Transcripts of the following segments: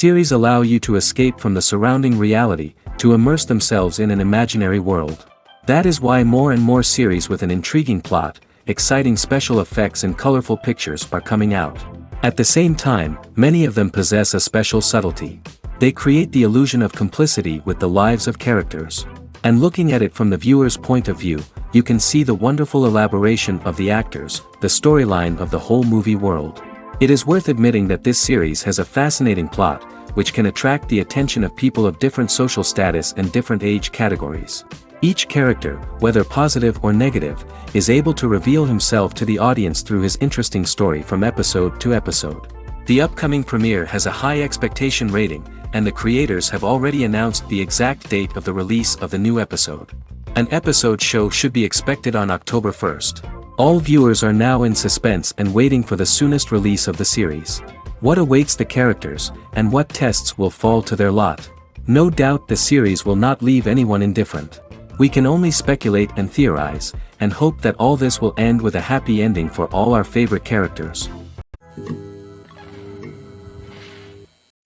Series allow you to escape from the surrounding reality, to immerse themselves in an imaginary world. That is why more and more series with an intriguing plot, exciting special effects and colorful pictures are coming out. At the same time, many of them possess a special subtlety. They create the illusion of complicity with the lives of characters. And looking at it from the viewer's point of view, you can see the wonderful elaboration of the actors, the storyline of the whole movie world. It is worth admitting that this series has a fascinating plot, which can attract the attention of people of different social status and different age categories. Each character, whether positive or negative, is able to reveal himself to the audience through his interesting story from episode to episode. The upcoming premiere has a high expectation rating, and the creators have already announced the exact date of the release of the new episode. An episode show should be expected on October 1st. All viewers are now in suspense and waiting for the soonest release of the series. What awaits the characters, and what tests will fall to their lot? No doubt the series will not leave anyone indifferent. We can only speculate and theorize, and hope that all this will end with a happy ending for all our favorite characters.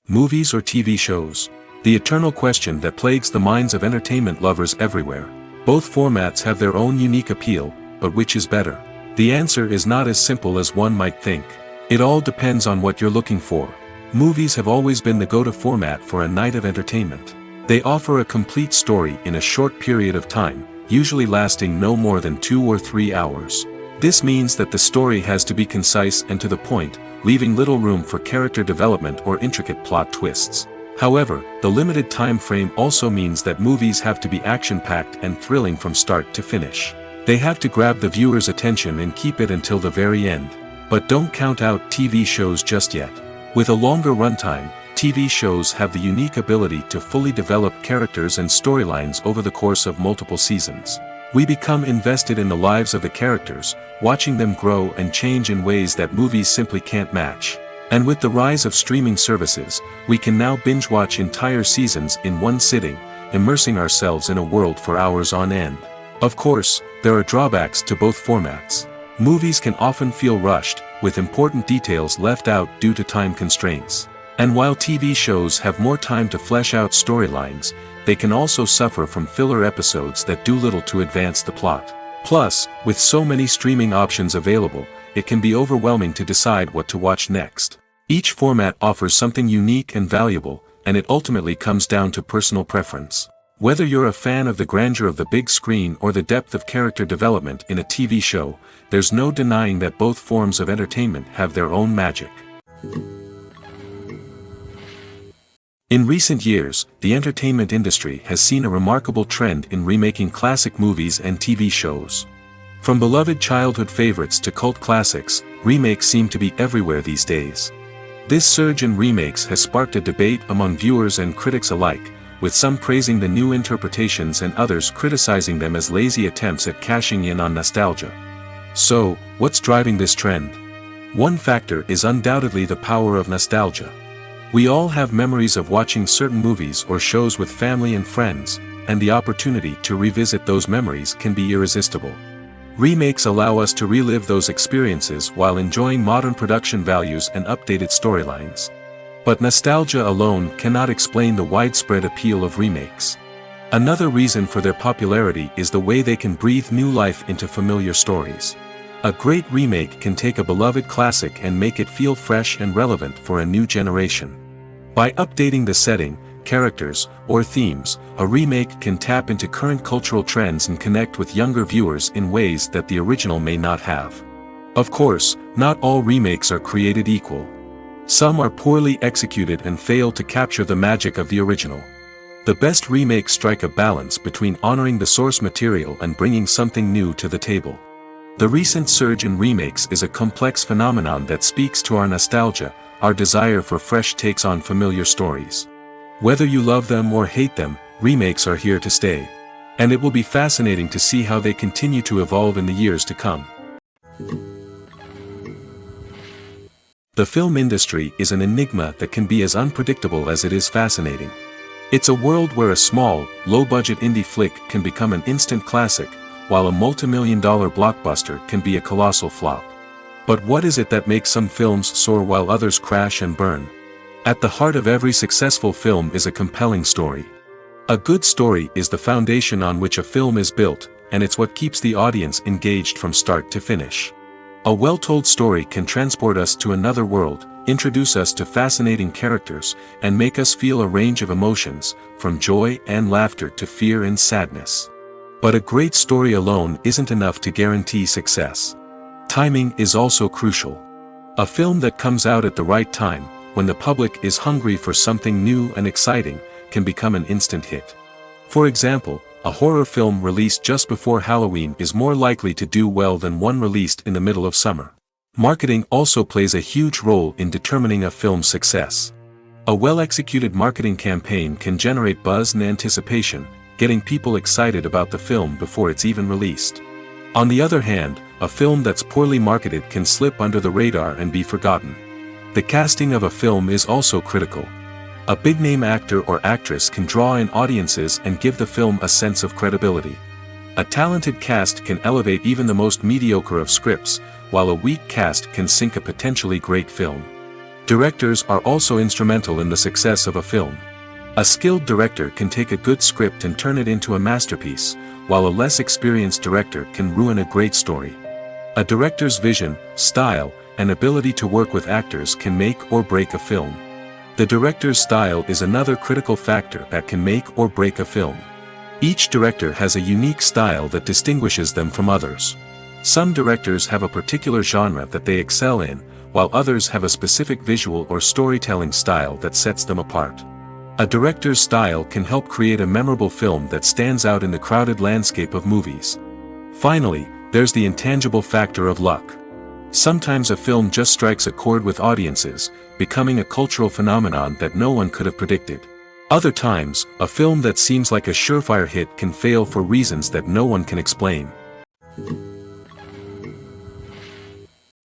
Movies or TV shows? The eternal question that plagues the minds of entertainment lovers everywhere. Both formats have their own unique appeal, but which is better? The answer is not as simple as one might think. It all depends on what you're looking for. Movies have always been the go-to format for a night of entertainment. They offer a complete story in a short period of time, usually lasting no more than 2 or 3 hours. This means that the story has to be concise and to the point, leaving little room for character development or intricate plot twists. However, the limited time frame also means that movies have to be action-packed and thrilling from start to finish. They have to grab the viewer's attention and keep it until the very end. But don't count out TV shows just yet. With a longer runtime, TV shows have the unique ability to fully develop characters and storylines over the course of multiple seasons. We become invested in the lives of the characters, watching them grow and change in ways that movies simply can't match. And with the rise of streaming services, we can now binge-watch entire seasons in one sitting, immersing ourselves in a world for hours on end. Of course, there are drawbacks to both formats. Movies can often feel rushed, with important details left out due to time constraints. And while TV shows have more time to flesh out storylines, they can also suffer from filler episodes that do little to advance the plot. Plus, with so many streaming options available, it can be overwhelming to decide what to watch next. Each format offers something unique and valuable, and it ultimately comes down to personal preference. Whether you're a fan of the grandeur of the big screen or the depth of character development in a TV show, there's no denying that both forms of entertainment have their own magic. In recent years, the entertainment industry has seen a remarkable trend in remaking classic movies and TV shows. From beloved childhood favorites to cult classics, remakes seem to be everywhere these days. This surge in remakes has sparked a debate among viewers and critics alike, with some praising the new interpretations and others criticizing them as lazy attempts at cashing in on nostalgia. So, what's driving this trend? One factor is undoubtedly the power of nostalgia. We all have memories of watching certain movies or shows with family and friends, and the opportunity to revisit those memories can be irresistible. Remakes allow us to relive those experiences while enjoying modern production values and updated storylines. But nostalgia alone cannot explain the widespread appeal of remakes. Another reason for their popularity is the way they can breathe new life into familiar stories. A great remake can take a beloved classic and make it feel fresh and relevant for a new generation. By updating the setting, characters, or themes, a remake can tap into current cultural trends and connect with younger viewers in ways that the original may not have. Of course, not all remakes are created equal. Some are poorly executed and fail to capture the magic of the original. The best remakes strike a balance between honoring the source material and bringing something new to the table. The recent surge in remakes is a complex phenomenon that speaks to our nostalgia, our desire for fresh takes on familiar stories. Whether you love them or hate them, remakes are here to stay. And it will be fascinating to see how they continue to evolve in the years to come. The film industry is an enigma that can be as unpredictable as it is fascinating. It's a world where a small, low-budget indie flick can become an instant classic, while a multi-million-dollar blockbuster can be a colossal flop. But what is it that makes some films soar while others crash and burn? At the heart of every successful film is a compelling story. A good story is the foundation on which a film is built, and it's what keeps the audience engaged from start to finish. A well-told story can transport us to another world, introduce us to fascinating characters, and make us feel a range of emotions, from joy and laughter to fear and sadness. But a great story alone isn't enough to guarantee success. Timing is also crucial. A film that comes out at the right time, when the public is hungry for something new and exciting, can become an instant hit. For example, a horror film released just before Halloween is more likely to do well than one released in the middle of summer. Marketing also plays a huge role in determining a film's success. A well-executed marketing campaign can generate buzz and anticipation, getting people excited about the film before it's even released. On the other hand, a film that's poorly marketed can slip under the radar and be forgotten. The casting of a film is also critical. A big-name actor or actress can draw in audiences and give the film a sense of credibility. A talented cast can elevate even the most mediocre of scripts, while a weak cast can sink a potentially great film. Directors are also instrumental in the success of a film. A skilled director can take a good script and turn it into a masterpiece, while a less experienced director can ruin a great story. A director's vision, style, and ability to work with actors can make or break a film. The director's style is another critical factor that can make or break a film. Each director has a unique style that distinguishes them from others. Some directors have a particular genre that they excel in, while others have a specific visual or storytelling style that sets them apart. A director's style can help create a memorable film that stands out in the crowded landscape of movies. Finally, there's the intangible factor of luck. Sometimes a film just strikes a chord with audiences, becoming a cultural phenomenon that no one could have predicted. Other times, a film that seems like a surefire hit can fail for reasons that no one can explain.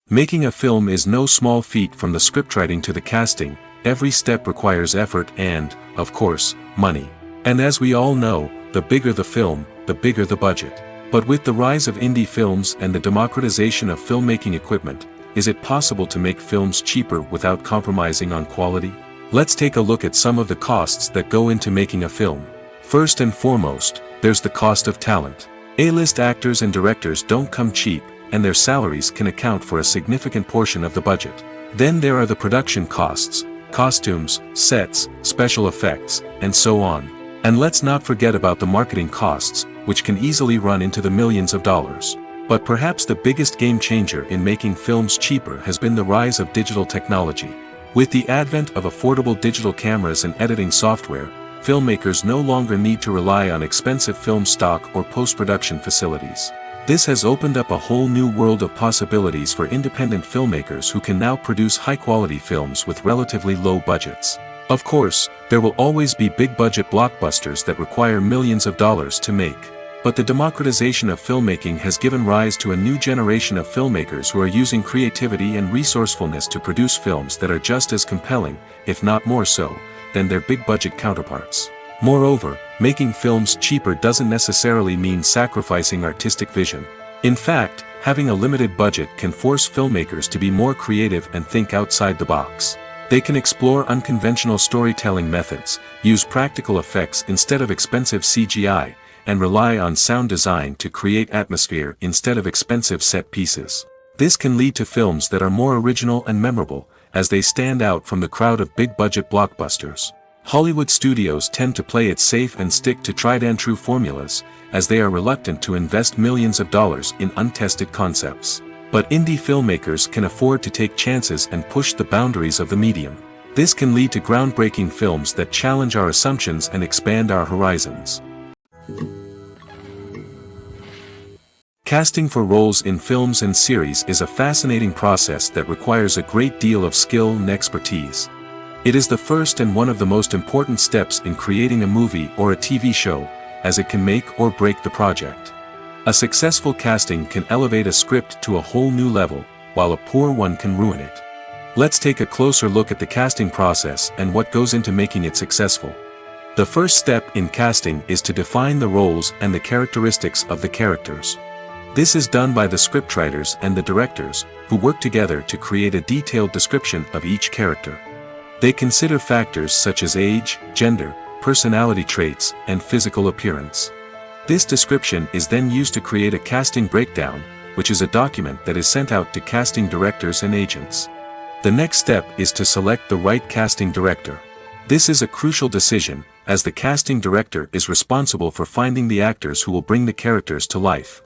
Making a film is no small feat. From the scriptwriting to the casting, every step requires effort and, of course, money. And as we all know, the bigger the film, the bigger the budget. But with the rise of indie films and the democratization of filmmaking equipment, is it possible to make films cheaper without compromising on quality? Let's take a look at some of the costs that go into making a film. First and foremost, there's the cost of talent. A-list actors and directors don't come cheap, and their salaries can account for a significant portion of the budget. Then there are the production costs, costumes, sets, special effects, and so on. And let's not forget about the marketing costs, which can easily run into the millions of dollars. But perhaps the biggest game changer in making films cheaper has been the rise of digital technology. With the advent of affordable digital cameras and editing software, filmmakers no longer need to rely on expensive film stock or post-production facilities. This has opened up a whole new world of possibilities for independent filmmakers who can now produce high-quality films with relatively low budgets. Of course, there will always be big-budget blockbusters that require millions of dollars to make. But the democratization of filmmaking has given rise to a new generation of filmmakers who are using creativity and resourcefulness to produce films that are just as compelling, if not more so, than their big-budget counterparts. Moreover, making films cheaper doesn't necessarily mean sacrificing artistic vision. In fact, having a limited budget can force filmmakers to be more creative and think outside the box. They can explore unconventional storytelling methods, use practical effects instead of expensive CGI, and rely on sound design to create atmosphere instead of expensive set pieces. This can lead to films that are more original and memorable, as they stand out from the crowd of big-budget blockbusters. Hollywood studios tend to play it safe and stick to tried-and-true formulas, as they are reluctant to invest millions of dollars in untested concepts. But indie filmmakers can afford to take chances and push the boundaries of the medium. This can lead to groundbreaking films that challenge our assumptions and expand our horizons. Casting for roles in films and series is a fascinating process that requires a great deal of skill and expertise. It is the first and one of the most important steps in creating a movie or a TV show, as it can make or break the project. A successful casting can elevate a script to a whole new level, while a poor one can ruin it. Let's take a closer look at the casting process and what goes into making it successful. The first step in casting is to define the roles and the characteristics of the characters. This is done by the scriptwriters and the directors, who work together to create a detailed description of each character. They consider factors such as age, gender, personality traits, and physical appearance. This description is then used to create a casting breakdown, which is a document that is sent out to casting directors and agents. The next step is to select the right casting director. This is a crucial decision, as the casting director is responsible for finding the actors who will bring the characters to life.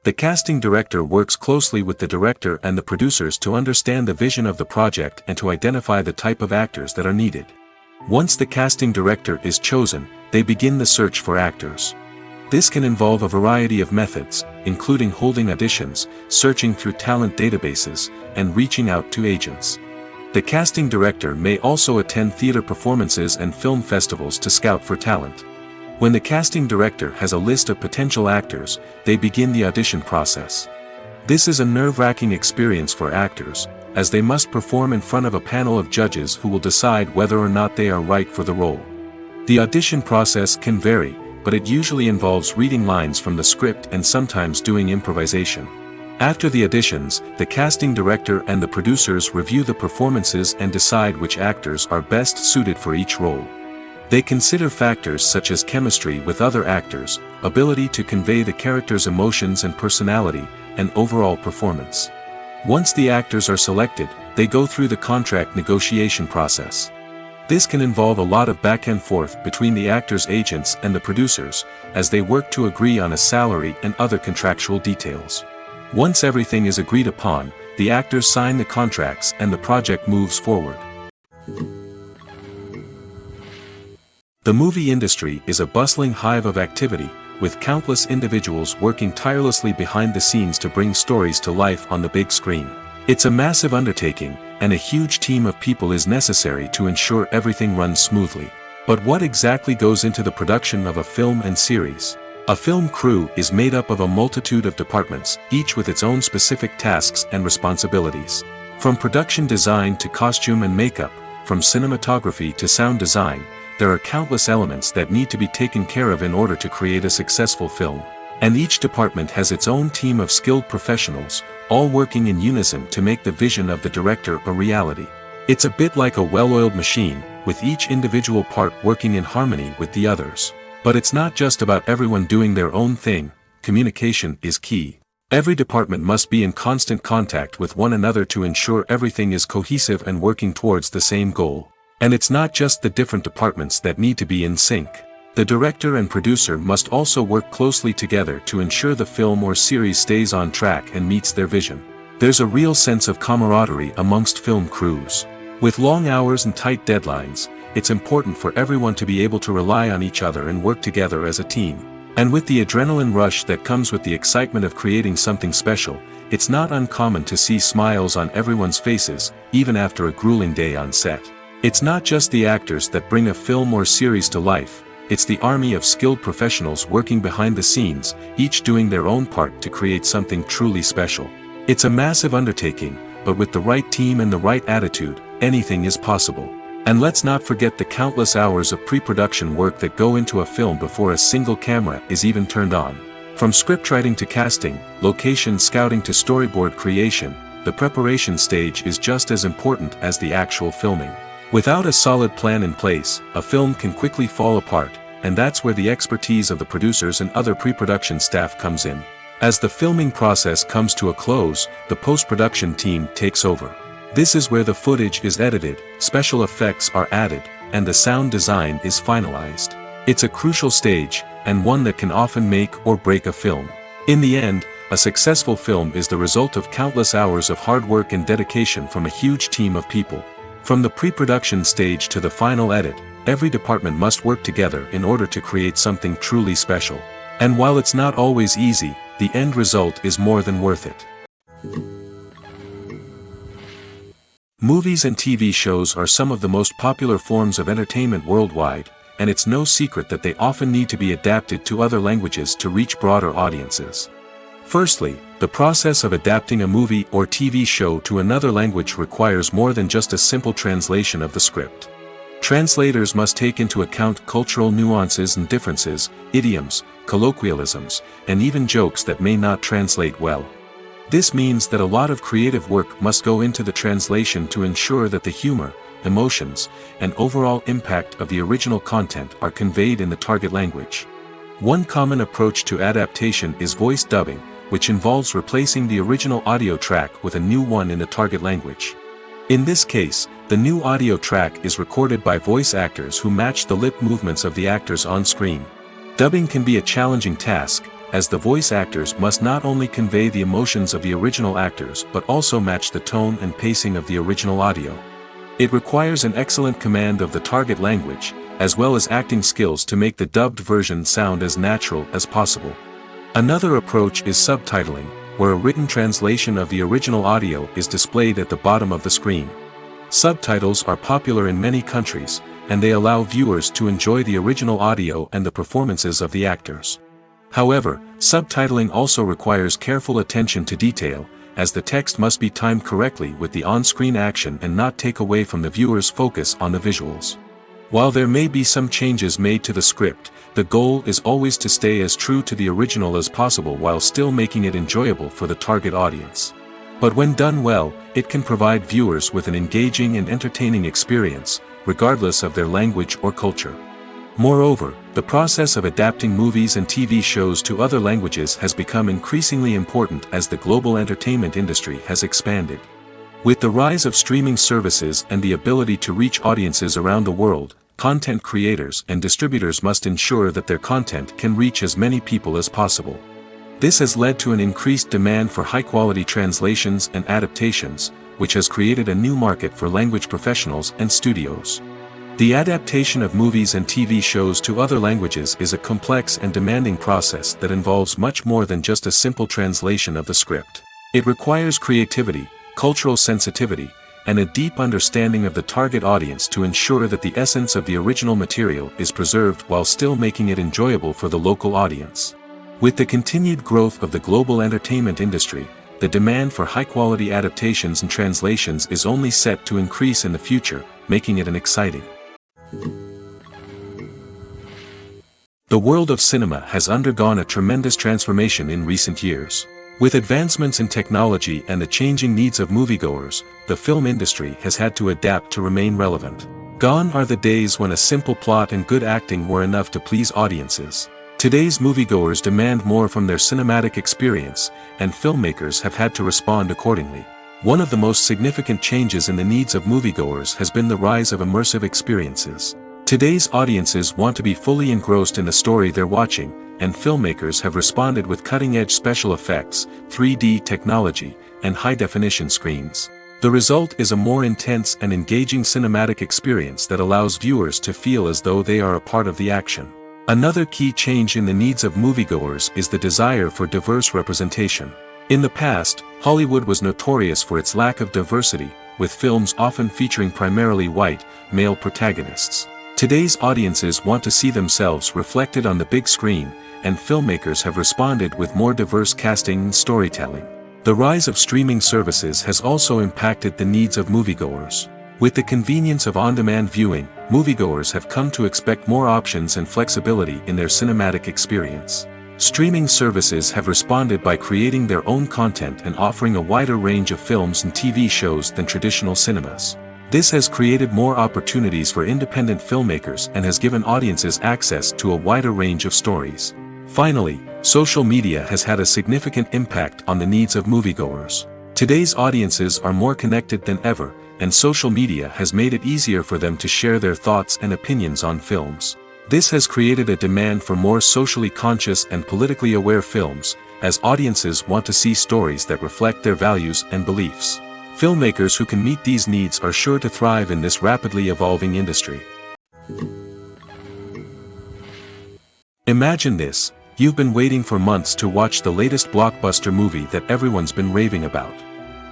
The casting director works closely with the director and the producers to understand the vision of the project and to identify the type of actors that are needed. Once the casting director is chosen, they begin the search for actors. This can involve a variety of methods, including holding auditions, searching through talent databases, and reaching out to agents. The casting director may also attend theater performances and film festivals to scout for talent. When the casting director has a list of potential actors, they begin the audition process. This is a nerve-wracking experience for actors, as they must perform in front of a panel of judges who will decide whether or not they are right for the role. The audition process can vary, but it usually involves reading lines from the script and sometimes doing improvisation. After the auditions, the casting director and the producers review the performances and decide which actors are best suited for each role. They consider factors such as chemistry with other actors, ability to convey the character's emotions and personality, and overall performance. Once the actors are selected, they go through the contract negotiation process. This can involve a lot of back and forth between the actors' agents and the producers, as they work to agree on a salary and other contractual details. Once everything is agreed upon, the actors sign the contracts and the project moves forward. The movie industry is a bustling hive of activity, with countless individuals working tirelessly behind the scenes to bring stories to life on the big screen. It's a massive undertaking, and a huge team of people is necessary to ensure everything runs smoothly. But what exactly goes into the production of a film and series? A film crew is made up of a multitude of departments, each with its own specific tasks and responsibilities. From production design to costume and makeup, from cinematography to sound design, there are countless elements that need to be taken care of in order to create a successful film. And each department has its own team of skilled professionals, all working in unison to make the vision of the director a reality. It's a bit like a well-oiled machine, with each individual part working in harmony with the others. But it's not just about everyone doing their own thing. Communication is key. Every department must be in constant contact with one another to ensure everything is cohesive and working towards the same goal. And it's not just the different departments that need to be in sync. The director and producer must also work closely together to ensure the film or series stays on track and meets their vision. There's a real sense of camaraderie amongst film crews. With long hours and tight deadlines, it's important for everyone to be able to rely on each other and work together as a team. And with the adrenaline rush that comes with the excitement of creating something special, it's not uncommon to see smiles on everyone's faces, even after a grueling day on set. It's not just the actors that bring a film or series to life, it's the army of skilled professionals working behind the scenes, each doing their own part to create something truly special. It's a massive undertaking, but with the right team and the right attitude, anything is possible. And let's not forget the countless hours of pre-production work that go into a film before a single camera is even turned on. From scriptwriting to casting, location scouting to storyboard creation, the preparation stage is just as important as the actual filming. Without a solid plan in place, a film can quickly fall apart, and that's where the expertise of the producers and other pre-production staff comes in. As the filming process comes to a close, the post-production team takes over. This is where the footage is edited, special effects are added, and the sound design is finalized. It's a crucial stage, and one that can often make or break a film. In the end, a successful film is the result of countless hours of hard work and dedication from a huge team of people. From the pre-production stage to the final edit, every department must work together in order to create something truly special. And while it's not always easy, the end result is more than worth it. Movies and TV shows are some of the most popular forms of entertainment worldwide, and it's no secret that they often need to be adapted to other languages to reach broader audiences. Firstly, the process of adapting a movie or TV show to another language requires more than just a simple translation of the script. Translators must take into account cultural nuances and differences, idioms, colloquialisms, and even jokes that may not translate well. This means that a lot of creative work must go into the translation to ensure that the humor, emotions, and overall impact of the original content are conveyed in the target language. One common approach to adaptation is voice dubbing, which involves replacing the original audio track with a new one in the target language. In this case, the new audio track is recorded by voice actors who match the lip movements of the actors on screen. Dubbing can be a challenging task, as the voice actors must not only convey the emotions of the original actors but also match the tone and pacing of the original audio. It requires an excellent command of the target language, as well as acting skills to make the dubbed version sound as natural as possible. Another approach is subtitling, where a written translation of the original audio is displayed at the bottom of the screen. Subtitles are popular in many countries, and they allow viewers to enjoy the original audio and the performances of the actors. However, subtitling also requires careful attention to detail, as the text must be timed correctly with the on-screen action and not take away from the viewer's focus on the visuals. While there may be some changes made to the script, the goal is always to stay as true to the original as possible while still making it enjoyable for the target audience. But when done well, it can provide viewers with an engaging and entertaining experience, regardless of their language or culture. Moreover, the process of adapting movies and TV shows to other languages has become increasingly important as the global entertainment industry has expanded. With the rise of streaming services and the ability to reach audiences around the world, content creators and distributors must ensure that their content can reach as many people as possible. This has led to an increased demand for high-quality translations and adaptations, which has created a new market for language professionals and studios. The adaptation of movies and TV shows to other languages is a complex and demanding process that involves much more than just a simple translation of the script. It requires creativity, cultural sensitivity, and a deep understanding of the target audience to ensure that the essence of the original material is preserved while still making it enjoyable for the local audience. With the continued growth of the global entertainment industry, the demand for high-quality adaptations and translations is only set to increase in the future, making it an exciting. The world of cinema has undergone a tremendous transformation in recent years. With advancements in technology and the changing needs of moviegoers, the film industry has had to adapt to remain relevant. Gone are the days when a simple plot and good acting were enough to please audiences. Today's moviegoers demand more from their cinematic experience, and filmmakers have had to respond accordingly. One of the most significant changes in the needs of moviegoers has been the rise of immersive experiences. Today's audiences want to be fully engrossed in the story they're watching, and filmmakers have responded with cutting-edge special effects, 3D technology, and high-definition screens. The result is a more intense and engaging cinematic experience that allows viewers to feel as though they are a part of the action. Another key change in the needs of moviegoers is the desire for diverse representation. In the past, Hollywood was notorious for its lack of diversity, with films often featuring primarily white, male protagonists. Today's audiences want to see themselves reflected on the big screen, and filmmakers have responded with more diverse casting and storytelling. The rise of streaming services has also impacted the needs of moviegoers. With the convenience of on-demand viewing, moviegoers have come to expect more options and flexibility in their cinematic experience. Streaming services have responded by creating their own content and offering a wider range of films and TV shows than traditional cinemas. This has created more opportunities for independent filmmakers and has given audiences access to a wider range of stories. Finally, social media has had a significant impact on the needs of moviegoers. Today's audiences are more connected than ever, and social media has made it easier for them to share their thoughts and opinions on films. This has created a demand for more socially conscious and politically aware films, as audiences want to see stories that reflect their values and beliefs. Filmmakers who can meet these needs are sure to thrive in this rapidly evolving industry. Imagine this: you've been waiting for months to watch the latest blockbuster movie that everyone's been raving about.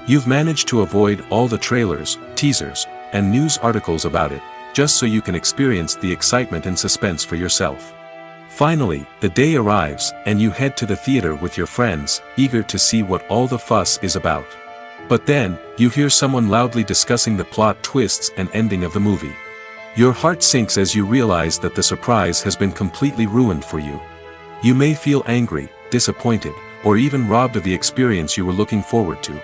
You've managed to avoid all the trailers, teasers, and news articles about it, just so you can experience the excitement and suspense for yourself. Finally, the day arrives, and you head to the theater with your friends, eager to see what all the fuss is about. But then, you hear someone loudly discussing the plot twists and ending of the movie. Your heart sinks as you realize that the surprise has been completely ruined for you. You may feel angry, disappointed, or even robbed of the experience you were looking forward to.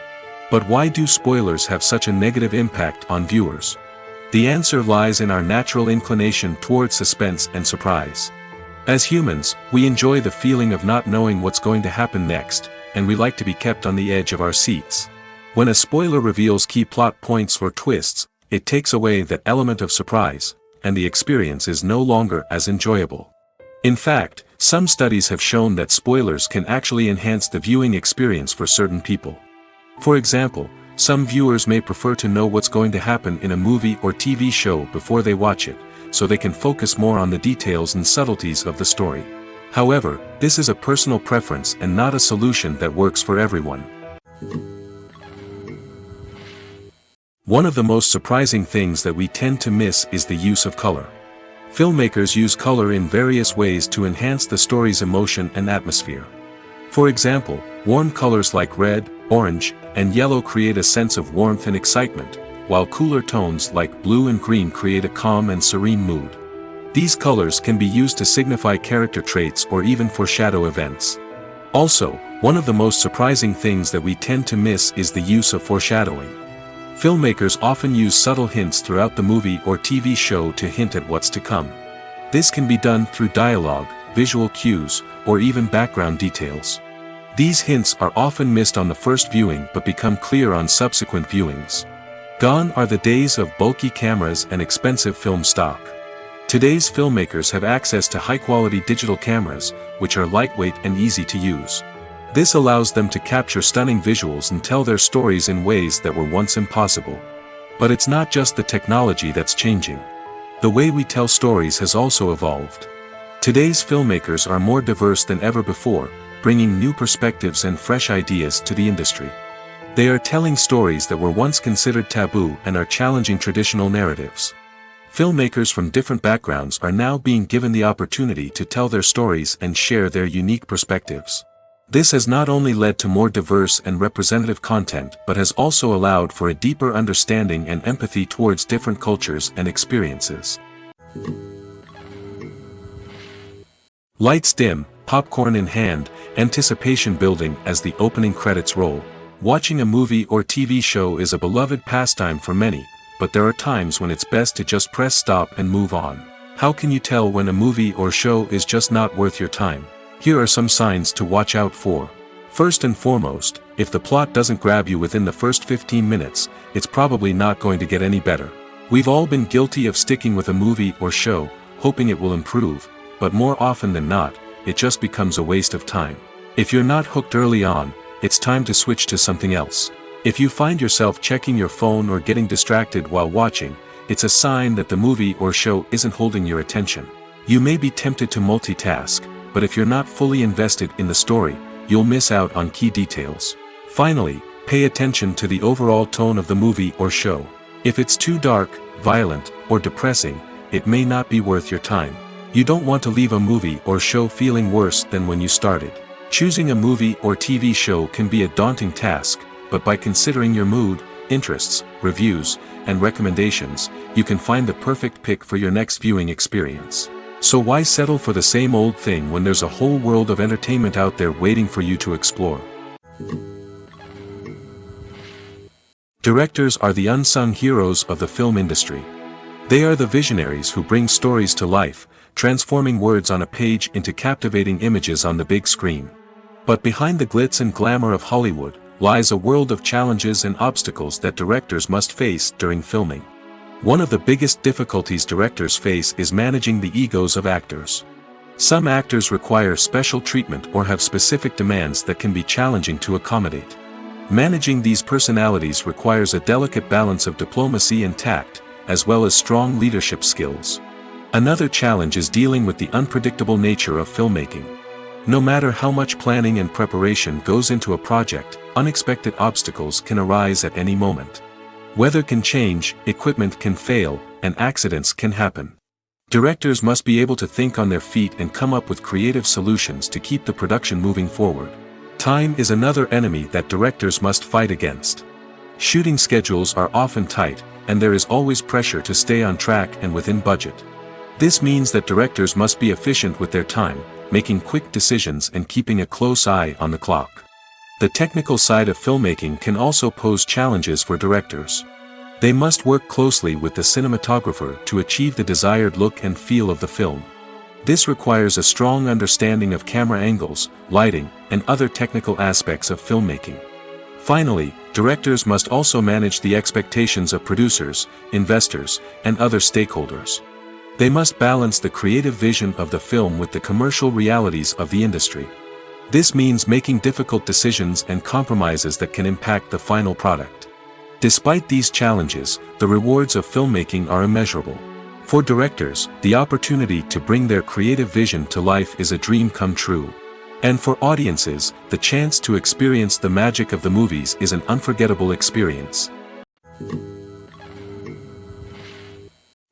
But why do spoilers have such a negative impact on viewers? The answer lies in our natural inclination toward suspense and surprise. As humans, we enjoy the feeling of not knowing what's going to happen next, and we like to be kept on the edge of our seats. When a spoiler reveals key plot points or twists, it takes away that element of surprise, and the experience is no longer as enjoyable. In fact, some studies have shown that spoilers can actually enhance the viewing experience for certain people. For example, some viewers may prefer to know what's going to happen in a movie or TV show before they watch it, so they can focus more on the details and subtleties of the story. However, this is a personal preference and not a solution that works for everyone. One of the most surprising things that we tend to miss is the use of color. Filmmakers use color in various ways to enhance the story's emotion and atmosphere. For example, warm colors like red, orange, and yellow create a sense of warmth and excitement, while cooler tones like blue and green create a calm and serene mood. These colors can be used to signify character traits or even foreshadow events. Also, one of the most surprising things that we tend to miss is the use of foreshadowing. Filmmakers often use subtle hints throughout the movie or TV show to hint at what's to come. This can be done through dialogue, visual cues, or even background details. These hints are often missed on the first viewing but become clear on subsequent viewings. Gone are the days of bulky cameras and expensive film stock. Today's filmmakers have access to high-quality digital cameras, which are lightweight and easy to use. This allows them to capture stunning visuals and tell their stories in ways that were once impossible. But it's not just the technology that's changing. The way we tell stories has also evolved. Today's filmmakers are more diverse than ever before, bringing new perspectives and fresh ideas to the industry. They are telling stories that were once considered taboo and are challenging traditional narratives. Filmmakers from different backgrounds are now being given the opportunity to tell their stories and share their unique perspectives. This has not only led to more diverse and representative content but has also allowed for a deeper understanding and empathy towards different cultures and experiences. Lights dim, popcorn in hand, anticipation building as the opening credits roll. Watching a movie or TV show is a beloved pastime for many, but there are times when it's best to just press stop and move on. How can you tell when a movie or show is just not worth your time? Here are some signs to watch out for. First and foremost, if the plot doesn't grab you within the first 15 minutes, it's probably not going to get any better. We've all been guilty of sticking with a movie or show, hoping it will improve, but more often than not, it just becomes a waste of time. If you're not hooked early on, it's time to switch to something else. If you find yourself checking your phone or getting distracted while watching, it's a sign that the movie or show isn't holding your attention. You may be tempted to multitask, but if you're not fully invested in the story, you'll miss out on key details. Finally, pay attention to the overall tone of the movie or show. If it's too dark, violent, or depressing, it may not be worth your time. You don't want to leave a movie or show feeling worse than when you started. Choosing a movie or TV show can be a daunting task, but by considering your mood, interests, reviews, and recommendations, you can find the perfect pick for your next viewing experience. So why settle for the same old thing when there's a whole world of entertainment out there waiting for you to explore? Directors are the unsung heroes of the film industry. They are the visionaries who bring stories to life, transforming words on a page into captivating images on the big screen. But behind the glitz and glamour of Hollywood, lies a world of challenges and obstacles that directors must face during filming. One of the biggest difficulties directors face is managing the egos of actors. Some actors require special treatment or have specific demands that can be challenging to accommodate. Managing these personalities requires a delicate balance of diplomacy and tact, as well as strong leadership skills. Another challenge is dealing with the unpredictable nature of filmmaking. No matter how much planning and preparation goes into a project, unexpected obstacles can arise at any moment. Weather can change, equipment can fail, and accidents can happen. Directors must be able to think on their feet and come up with creative solutions to keep the production moving forward. Time is another enemy that directors must fight against. Shooting schedules are often tight, and there is always pressure to stay on track and within budget. This means that directors must be efficient with their time, making quick decisions and keeping a close eye on the clock. The technical side of filmmaking can also pose challenges for directors. They must work closely with the cinematographer to achieve the desired look and feel of the film. This requires a strong understanding of camera angles, lighting, and other technical aspects of filmmaking. Finally, directors must also manage the expectations of producers, investors, and other stakeholders. They must balance the creative vision of the film with the commercial realities of the industry. This means making difficult decisions and compromises that can impact the final product. Despite these challenges, the rewards of filmmaking are immeasurable. For directors, the opportunity to bring their creative vision to life is a dream come true. And for audiences, the chance to experience the magic of the movies is an unforgettable experience.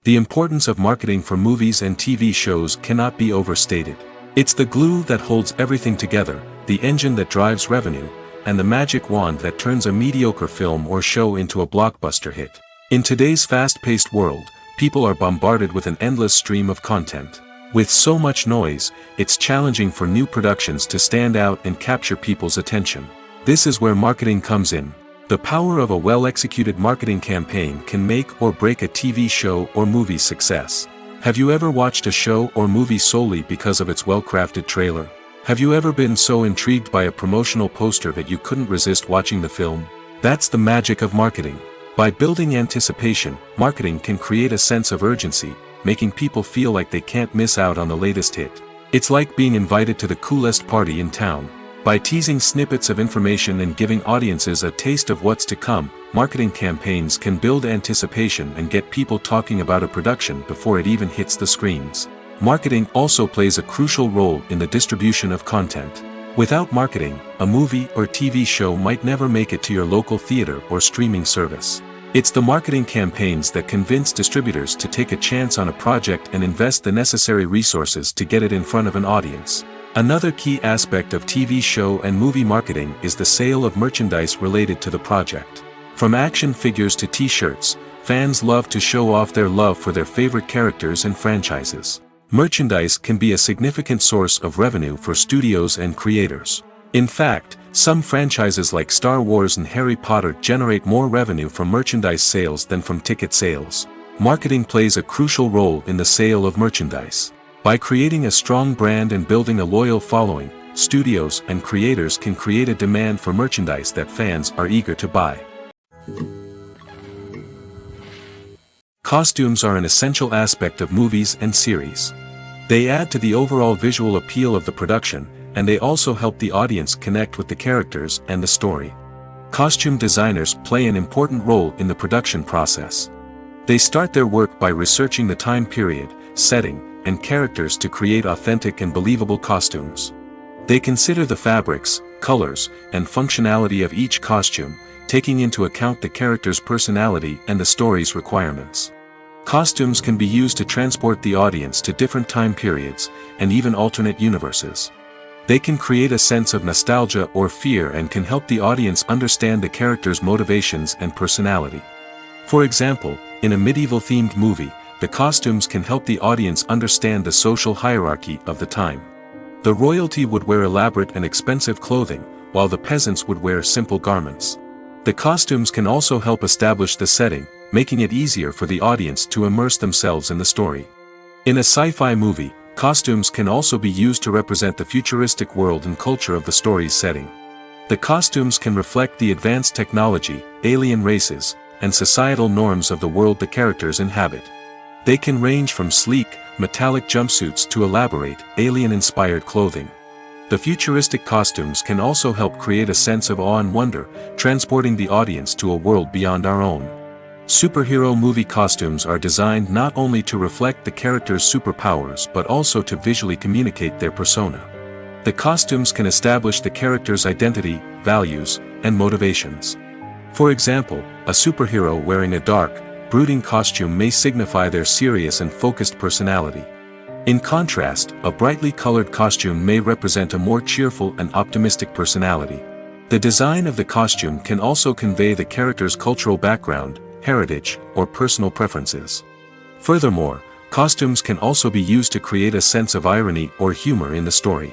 The importance of marketing for movies and TV shows cannot be overstated. It's the glue that holds everything together, the engine that drives revenue, and the magic wand that turns a mediocre film or show into a blockbuster hit. In today's fast-paced world, people are bombarded with an endless stream of content. With so much noise, it's challenging for new productions to stand out and capture people's attention. This is where marketing comes in. The power of a well-executed marketing campaign can make or break a TV show or movie's success. Have you ever watched a show or movie solely because of its well-crafted trailer? Have you ever been so intrigued by a promotional poster that you couldn't resist watching the film? That's the magic of marketing. By building anticipation, marketing can create a sense of urgency, making people feel like they can't miss out on the latest hit. It's like being invited to the coolest party in town. By teasing snippets of information and giving audiences a taste of what's to come, marketing campaigns can build anticipation and get people talking about a production before it even hits the screens. Marketing also plays a crucial role in the distribution of content. Without marketing, a movie or TV show might never make it to your local theater or streaming service. It's the marketing campaigns that convince distributors to take a chance on a project and invest the necessary resources to get it in front of an audience. Another key aspect of TV show and movie marketing is the sale of merchandise related to the project. From action figures to t-shirts, fans love to show off their love for their favorite characters and franchises. Merchandise can be a significant source of revenue for studios and creators. In fact, some franchises like Star Wars and Harry Potter generate more revenue from merchandise sales than from ticket sales. Marketing plays a crucial role in the sale of merchandise. By creating a strong brand and building a loyal following, studios and creators can create a demand for merchandise that fans are eager to buy. Costumes are an essential aspect of movies and series. They add to the overall visual appeal of the production, and they also help the audience connect with the characters and the story. Costume designers play an important role in the production process. They start their work by researching the time period, setting, and characters to create authentic and believable costumes. They consider the fabrics, colors, and functionality of each costume, taking into account the character's personality and the story's requirements. Costumes can be used to transport the audience to different time periods, and even alternate universes. They can create a sense of nostalgia or fear and can help the audience understand the character's motivations and personality. For example, in a medieval-themed movie, the costumes can help the audience understand the social hierarchy of the time. The royalty would wear elaborate and expensive clothing, while the peasants would wear simple garments. The costumes can also help establish the setting, making it easier for the audience to immerse themselves in the story. In a sci-fi movie, costumes can also be used to represent the futuristic world and culture of the story's setting. The costumes can reflect the advanced technology, alien races, and societal norms of the world the characters inhabit. They can range from sleek, metallic jumpsuits to elaborate, alien-inspired clothing. The futuristic costumes can also help create a sense of awe and wonder, transporting the audience to a world beyond our own. Superhero movie costumes are designed not only to reflect the character's superpowers but also to visually communicate their persona. The costumes can establish the character's identity, values, and motivations. For example, a superhero wearing a dark, brooding costume may signify their serious and focused personality. In contrast, a brightly colored costume may represent a more cheerful and optimistic personality. The design of the costume can also convey the character's cultural background, heritage, or personal preferences. Furthermore, costumes can also be used to create a sense of irony or humor in the story.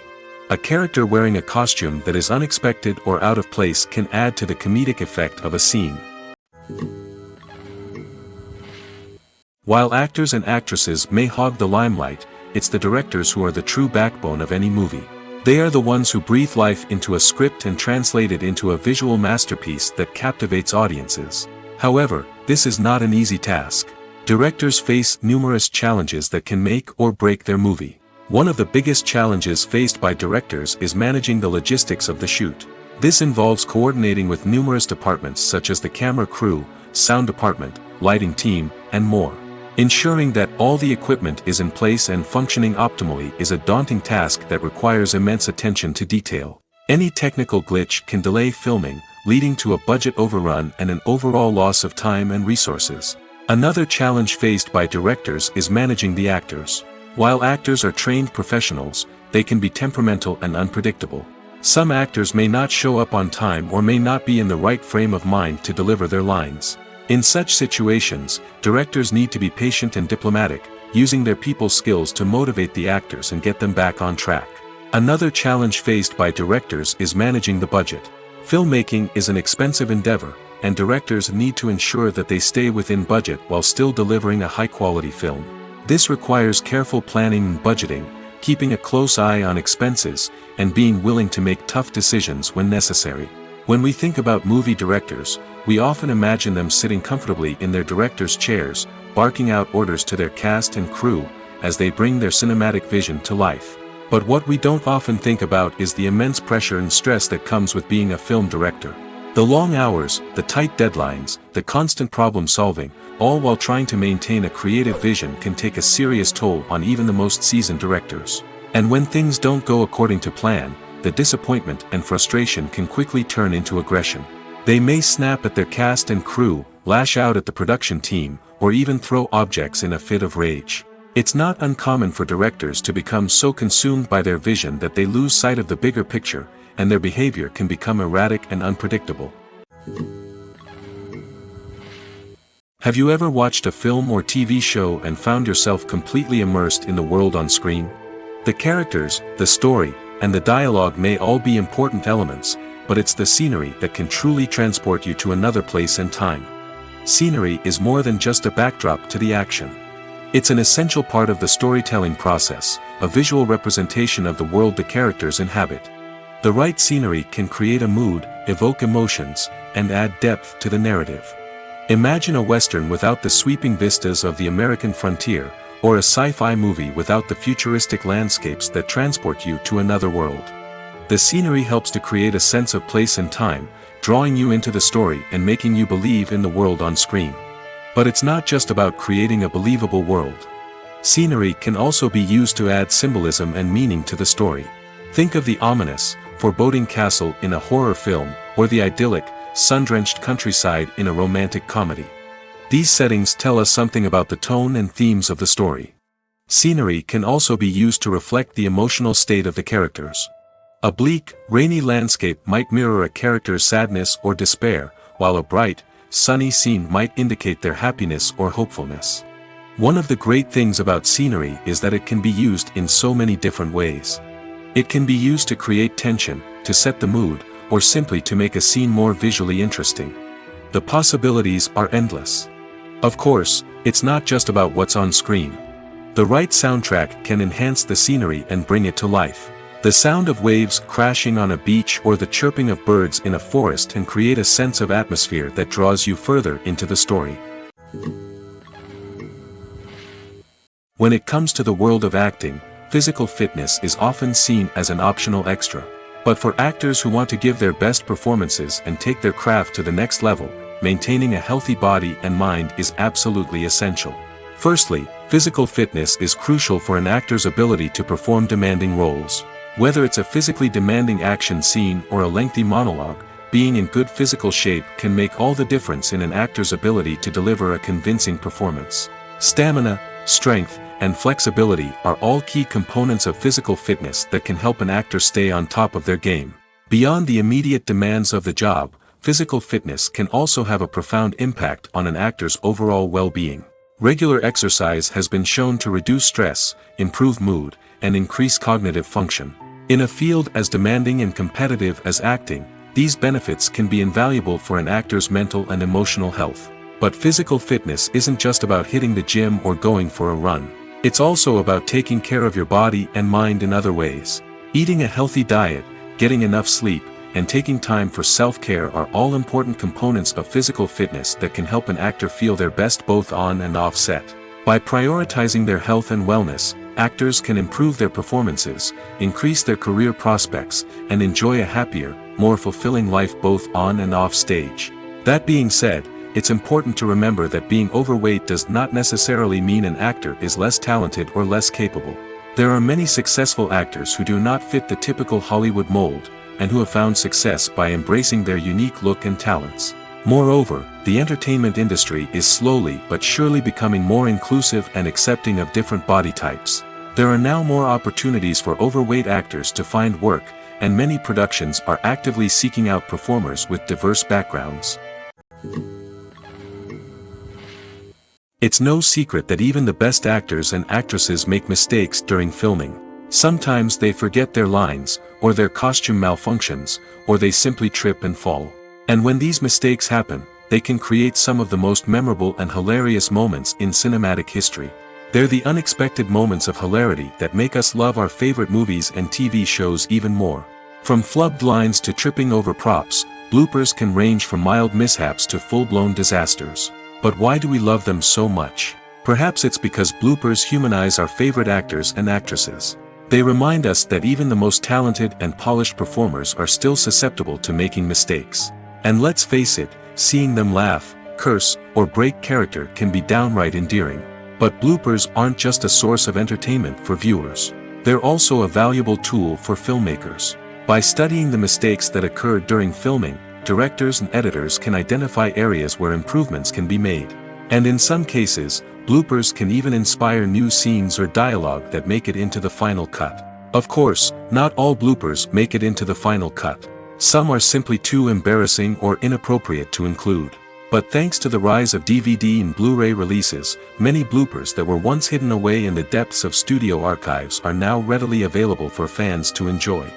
A character wearing a costume that is unexpected or out of place can add to the comedic effect of a scene. While actors and actresses may hog the limelight, it's the directors who are the true backbone of any movie. They are the ones who breathe life into a script and translate it into a visual masterpiece that captivates audiences. However, this is not an easy task. Directors face numerous challenges that can make or break their movie. One of the biggest challenges faced by directors is managing the logistics of the shoot. This involves coordinating with numerous departments such as the camera crew, sound department, lighting team, and more. Ensuring that all the equipment is in place and functioning optimally is a daunting task that requires immense attention to detail. Any technical glitch can delay filming, leading to a budget overrun and an overall loss of time and resources. Another challenge faced by directors is managing the actors. While actors are trained professionals, they can be temperamental and unpredictable. Some actors may not show up on time or may not be in the right frame of mind to deliver their lines. In such situations, directors need to be patient and diplomatic, using their people skills to motivate the actors and get them back on track. Another challenge faced by directors is managing the budget. Filmmaking is an expensive endeavor, and directors need to ensure that they stay within budget while still delivering a high-quality film. This requires careful planning and budgeting, keeping a close eye on expenses, and being willing to make tough decisions when necessary. When we think about movie directors, we often imagine them sitting comfortably in their director's chairs, barking out orders to their cast and crew, as they bring their cinematic vision to life. But what we don't often think about is the immense pressure and stress that comes with being a film director. The long hours, the tight deadlines, the constant problem solving, all while trying to maintain a creative vision can take a serious toll on even the most seasoned directors. And when things don't go according to plan, the disappointment and frustration can quickly turn into aggression. They may snap at their cast and crew, lash out at the production team, or even throw objects in a fit of rage. It's not uncommon for directors to become so consumed by their vision that they lose sight of the bigger picture, and their behavior can become erratic and unpredictable. Have you ever watched a film or TV show and found yourself completely immersed in the world on screen? The characters, the story, and the dialogue may all be important elements, but it's the scenery that can truly transport you to another place and time. Scenery is more than just a backdrop to the action. It's an essential part of the storytelling process, a visual representation of the world the characters inhabit. The right scenery can create a mood, evoke emotions, and add depth to the narrative. Imagine a Western without the sweeping vistas of the American frontier, or a sci-fi movie without the futuristic landscapes that transport you to another world. The scenery helps to create a sense of place and time, drawing you into the story and making you believe in the world on screen. But it's not just about creating a believable world. Scenery can also be used to add symbolism and meaning to the story. Think of the ominous, foreboding castle in a horror film, or the idyllic, sun-drenched countryside in a romantic comedy. These settings tell us something about the tone and themes of the story. Scenery can also be used to reflect the emotional state of the characters. A bleak, rainy landscape might mirror a character's sadness or despair, while a bright, sunny scene might indicate their happiness or hopefulness. One of the great things about scenery is that it can be used in so many different ways. It can be used to create tension, to set the mood, or simply to make a scene more visually interesting. The possibilities are endless. Of course, it's not just about what's on screen. The right soundtrack can enhance the scenery and bring it to life. The sound of waves crashing on a beach or the chirping of birds in a forest can create a sense of atmosphere that draws you further into the story. When it comes to the world of acting, physical fitness is often seen as an optional extra. But for actors who want to give their best performances and take their craft to the next level, maintaining a healthy body and mind is absolutely essential. Firstly, physical fitness is crucial for an actor's ability to perform demanding roles. Whether it's a physically demanding action scene or a lengthy monologue, being in good physical shape can make all the difference in an actor's ability to deliver a convincing performance. Stamina, strength, and flexibility are all key components of physical fitness that can help an actor stay on top of their game. Beyond the immediate demands of the job, physical fitness can also have a profound impact on an actor's overall well-being. Regular exercise has been shown to reduce stress, improve mood, and increase cognitive function. In a field as demanding and competitive as acting, these benefits can be invaluable for an actor's mental and emotional health. But physical fitness isn't just about hitting the gym or going for a run. It's also about taking care of your body and mind in other ways. Eating a healthy diet, getting enough sleep, and taking time for self-care are all important components of physical fitness that can help an actor feel their best both on and off set. By prioritizing their health and wellness, actors can improve their performances, increase their career prospects, and enjoy a happier, more fulfilling life both on and off stage. That being said, it's important to remember that being overweight does not necessarily mean an actor is less talented or less capable. There are many successful actors who do not fit the typical Hollywood mold, and who have found success by embracing their unique look and talents. Moreover, the entertainment industry is slowly but surely becoming more inclusive and accepting of different body types. There are now more opportunities for overweight actors to find work, and many productions are actively seeking out performers with diverse backgrounds. It's no secret that even the best actors and actresses make mistakes during filming. Sometimes they forget their lines, or their costume malfunctions, or they simply trip and fall. And when these mistakes happen, they can create some of the most memorable and hilarious moments in cinematic history. They're the unexpected moments of hilarity that make us love our favorite movies and TV shows even more. From flubbed lines to tripping over props, bloopers can range from mild mishaps to full-blown disasters. But why do we love them so much? Perhaps it's because bloopers humanize our favorite actors and actresses. They remind us that even the most talented and polished performers are still susceptible to making mistakes. And let's face it, seeing them laugh, curse, or break character can be downright endearing. But bloopers aren't just a source of entertainment for viewers. They're also a valuable tool for filmmakers. By studying the mistakes that occurred during filming, directors and editors can identify areas where improvements can be made. And in some cases, bloopers can even inspire new scenes or dialogue that make it into the final cut. Of course, not all bloopers make it into the final cut. Some are simply too embarrassing or inappropriate to include. But thanks to the rise of DVD and Blu-ray releases, many bloopers that were once hidden away in the depths of studio archives are now readily available for fans to enjoy.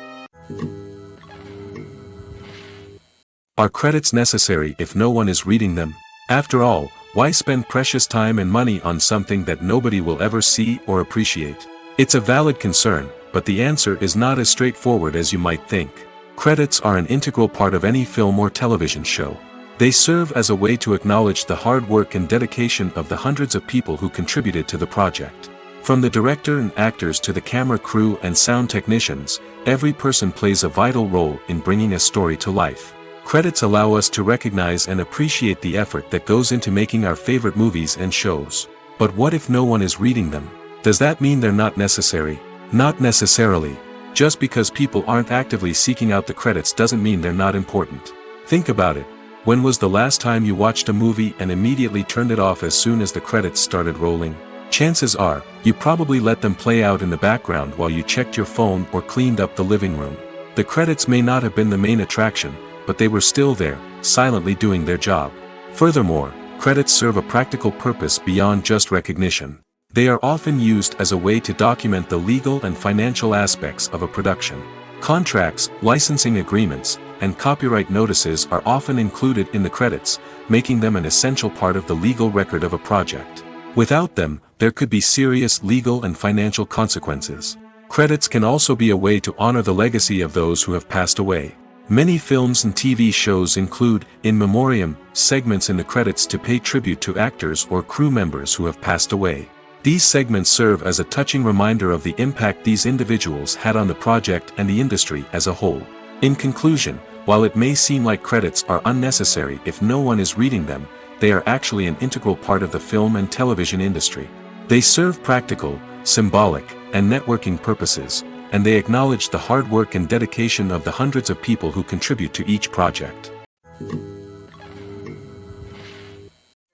Are credits necessary if no one is reading them? After all, why spend precious time and money on something that nobody will ever see or appreciate? It's a valid concern, but the answer is not as straightforward as you might think. Credits are an integral part of any film or television show. They serve as a way to acknowledge the hard work and dedication of the hundreds of people who contributed to the project. From the director and actors to the camera crew and sound technicians, every person plays a vital role in bringing a story to life. Credits allow us to recognize and appreciate the effort that goes into making our favorite movies and shows. But what if no one is reading them? Does that mean they're not necessary? Not necessarily. Just because people aren't actively seeking out the credits doesn't mean they're not important. Think about it. When was the last time you watched a movie and immediately turned it off as soon as the credits started rolling? Chances are, you probably let them play out in the background while you checked your phone or cleaned up the living room. The credits may not have been the main attraction, but they were still there, silently doing their job. Furthermore, credits serve a practical purpose beyond just recognition. They are often used as a way to document the legal and financial aspects of a production. Contracts, licensing agreements, and copyright notices are often included in the credits, making them an essential part of the legal record of a project. Without them, there could be serious legal and financial consequences. Credits can also be a way to honor the legacy of those who have passed away. Many films and TV shows include, in memoriam, segments in the credits to pay tribute to actors or crew members who have passed away. These segments serve as a touching reminder of the impact these individuals had on the project and the industry as a whole. In conclusion, while it may seem like credits are unnecessary if no one is reading them, they are actually an integral part of the film and television industry. They serve practical, symbolic, and networking purposes, and they acknowledge the hard work and dedication of the hundreds of people who contribute to each project.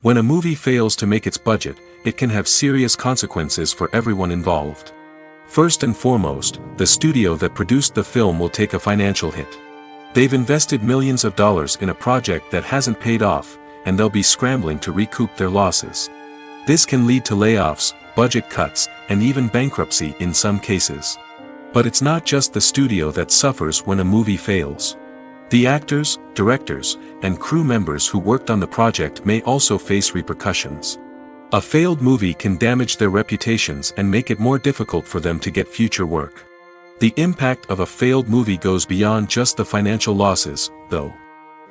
When a movie fails to make its budget, it can have serious consequences for everyone involved. First and foremost, the studio that produced the film will take a financial hit. They've invested millions of dollars in a project that hasn't paid off, and they'll be scrambling to recoup their losses. This can lead to layoffs, budget cuts, and even bankruptcy in some cases. But it's not just the studio that suffers when a movie fails. The actors, directors, and crew members who worked on the project may also face repercussions. A failed movie can damage their reputations and make it more difficult for them to get future work. The impact of a failed movie goes beyond just the financial losses, though.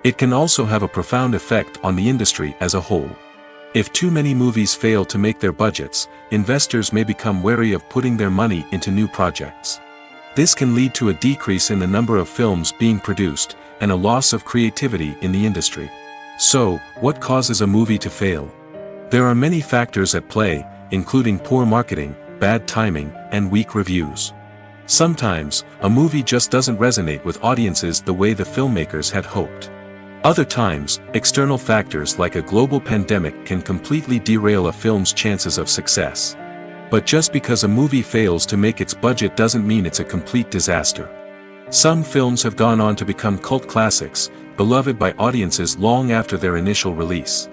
It can also have a profound effect on the industry as a whole. If too many movies fail to make their budgets, investors may become wary of putting their money into new projects. This can lead to a decrease in the number of films being produced, and a loss of creativity in the industry. So, what causes a movie to fail? There are many factors at play, including poor marketing, bad timing, and weak reviews. Sometimes, a movie just doesn't resonate with audiences the way the filmmakers had hoped. Other times, external factors like a global pandemic can completely derail a film's chances of success. But just because a movie fails to make its budget doesn't mean it's a complete disaster. Some films have gone on to become cult classics, beloved by audiences long after their initial release.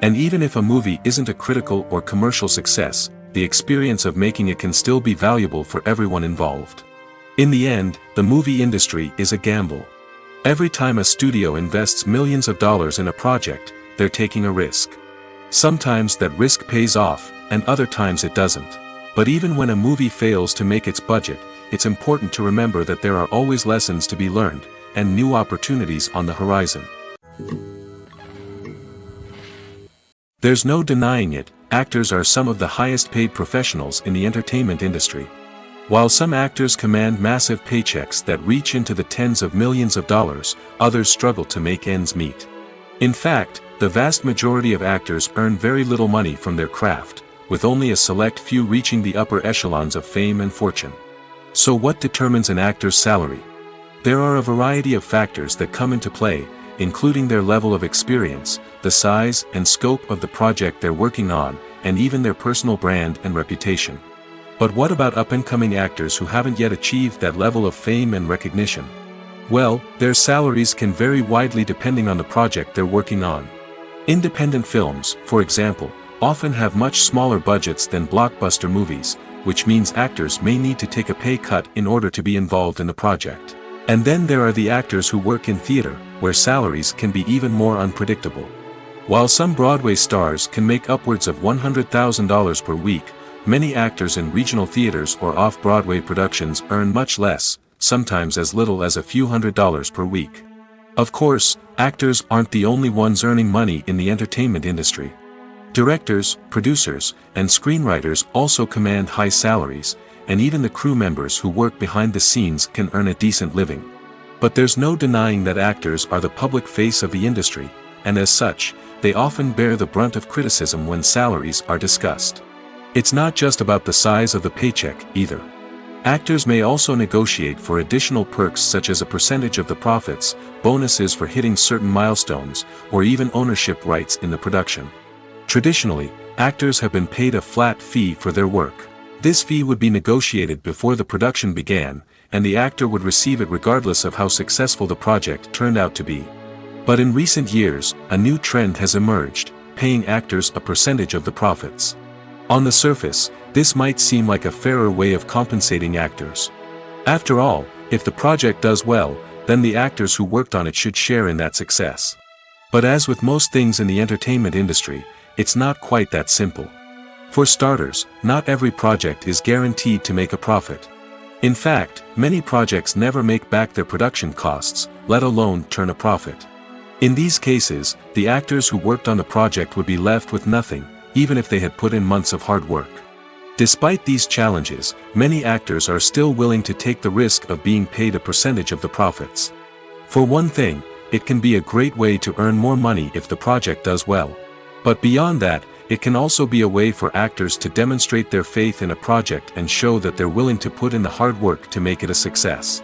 And even if a movie isn't a critical or commercial success, the experience of making it can still be valuable for everyone involved. In the end, the movie industry is a gamble. Every time a studio invests millions of dollars in a project, they're taking a risk. Sometimes that risk pays off, and other times it doesn't. But even when a movie fails to make its budget, it's important to remember that there are always lessons to be learned, and new opportunities on the horizon. There's no denying it, actors are some of the highest paid professionals in the entertainment industry. While some actors command massive paychecks that reach into the tens of millions of dollars, others struggle to make ends meet. In fact, the vast majority of actors earn very little money from their craft, with only a select few reaching the upper echelons of fame and fortune. So what determines an actor's salary? There are a variety of factors that come into play, including their level of experience, the size and scope of the project they're working on, and even their personal brand and reputation. But what about up-and-coming actors who haven't yet achieved that level of fame and recognition? Well, their salaries can vary widely depending on the project they're working on. Independent films, for example, often have much smaller budgets than blockbuster movies, which means actors may need to take a pay cut in order to be involved in the project. And then there are the actors who work in theater, where salaries can be even more unpredictable. While some Broadway stars can make upwards of $100,000 per week, many actors in regional theaters or off-Broadway productions earn much less, sometimes as little as a few $100s per week. Of course, actors aren't the only ones earning money in the entertainment industry. Directors, producers, and screenwriters also command high salaries, and even the crew members who work behind the scenes can earn a decent living. But there's no denying that actors are the public face of the industry, and as such, they often bear the brunt of criticism when salaries are discussed. It's not just about the size of the paycheck, either. Actors may also negotiate for additional perks such as a percentage of the profits, bonuses for hitting certain milestones, or even ownership rights in the production. Traditionally, actors have been paid a flat fee for their work. This fee would be negotiated before the production began, and the actor would receive it regardless of how successful the project turned out to be. But in recent years, a new trend has emerged, paying actors a percentage of the profits. On the surface, this might seem like a fairer way of compensating actors. After all, if the project does well, then the actors who worked on it should share in that success. But as with most things in the entertainment industry, it's not quite that simple. For starters, not every project is guaranteed to make a profit. In fact, many projects never make back their production costs, let alone turn a profit. In these cases, the actors who worked on the project would be left with nothing, even if they had put in months of hard work. Despite these challenges, many actors are still willing to take the risk of being paid a percentage of the profits. For one thing, it can be a great way to earn more money if the project does well. But beyond that, it can also be a way for actors to demonstrate their faith in a project and show that they're willing to put in the hard work to make it a success.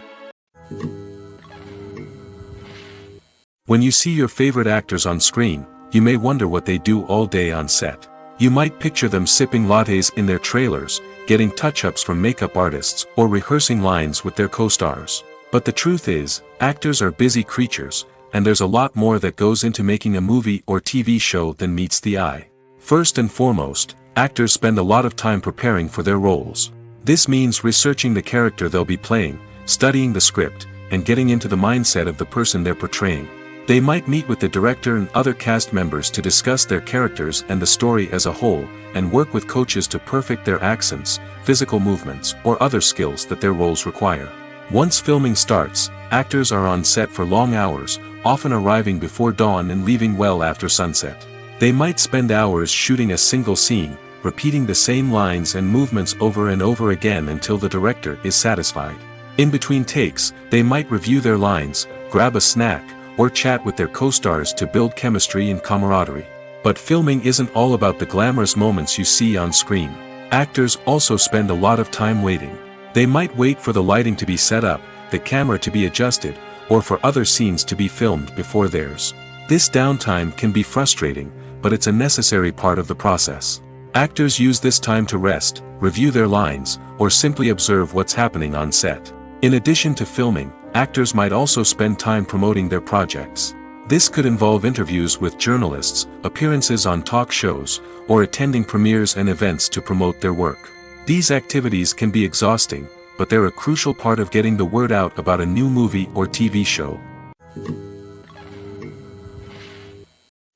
When you see your favorite actors on screen, you may wonder what they do all day on set. You might picture them sipping lattes in their trailers, getting touch-ups from makeup artists, or rehearsing lines with their co-stars. But the truth is, actors are busy creatures, and there's a lot more that goes into making a movie or TV show than meets the eye. First and foremost, actors spend a lot of time preparing for their roles. This means researching the character they'll be playing, studying the script, and getting into the mindset of the person they're portraying. They might meet with the director and other cast members to discuss their characters and the story as a whole, and work with coaches to perfect their accents, physical movements, or other skills that their roles require. Once filming starts, actors are on set for long hours, often arriving before dawn and leaving well after sunset. They might spend hours shooting a single scene, repeating the same lines and movements over and over again until the director is satisfied. In between takes, they might review their lines, grab a snack, or chat with their co-stars to build chemistry and camaraderie. But filming isn't all about the glamorous moments you see on screen. Actors also spend a lot of time waiting. They might wait for the lighting to be set up, the camera to be adjusted, or for other scenes to be filmed before theirs. This downtime can be frustrating, but it's a necessary part of the process. Actors use this time to rest, review their lines, or simply observe what's happening on set. In addition to filming, actors might also spend time promoting their projects. This could involve interviews with journalists, appearances on talk shows, or attending premieres and events to promote their work. These activities can be exhausting, but they're a crucial part of getting the word out about a new movie or TV show.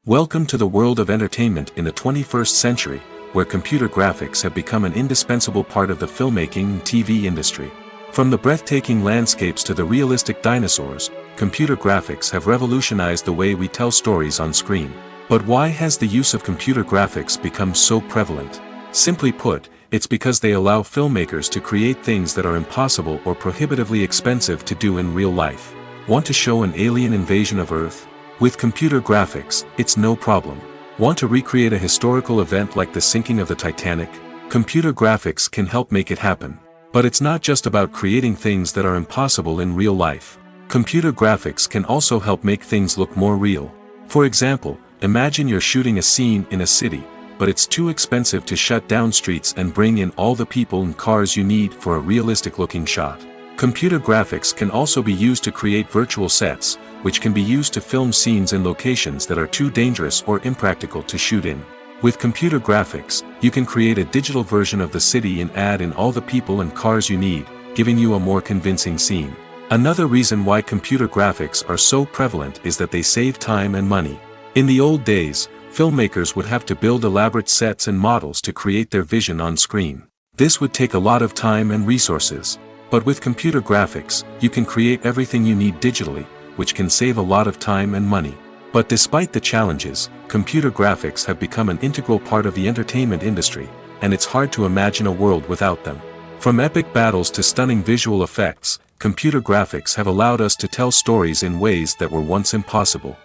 Welcome to the world of entertainment in the 21st century, where computer graphics have become an indispensable part of the filmmaking and TV industry. From the breathtaking landscapes to the realistic dinosaurs, computer graphics have revolutionized the way we tell stories on screen. But why has the use of computer graphics become so prevalent? Simply put, it's because they allow filmmakers to create things that are impossible or prohibitively expensive to do in real life. Want to show an alien invasion of Earth? With computer graphics, it's no problem. Want to recreate a historical event like the sinking of the Titanic? Computer graphics can help make it happen. But it's not just about creating things that are impossible in real life. Computer graphics can also help make things look more real. For example, imagine you're shooting a scene in a city, but it's too expensive to shut down streets and bring in all the people and cars you need for a realistic-looking shot. Computer graphics can also be used to create virtual sets, which can be used to film scenes in locations that are too dangerous or impractical to shoot in. With computer graphics, you can create a digital version of the city and add in all the people and cars you need, giving you a more convincing scene. Another reason why computer graphics are so prevalent is that they save time and money. In the old days, filmmakers would have to build elaborate sets and models to create their vision on screen. This would take a lot of time and resources. But with computer graphics, you can create everything you need digitally, which can save a lot of time and money. But despite the challenges, computer graphics have become an integral part of the entertainment industry, and it's hard to imagine a world without them. From epic battles to stunning visual effects, computer graphics have allowed us to tell stories in ways that were once impossible.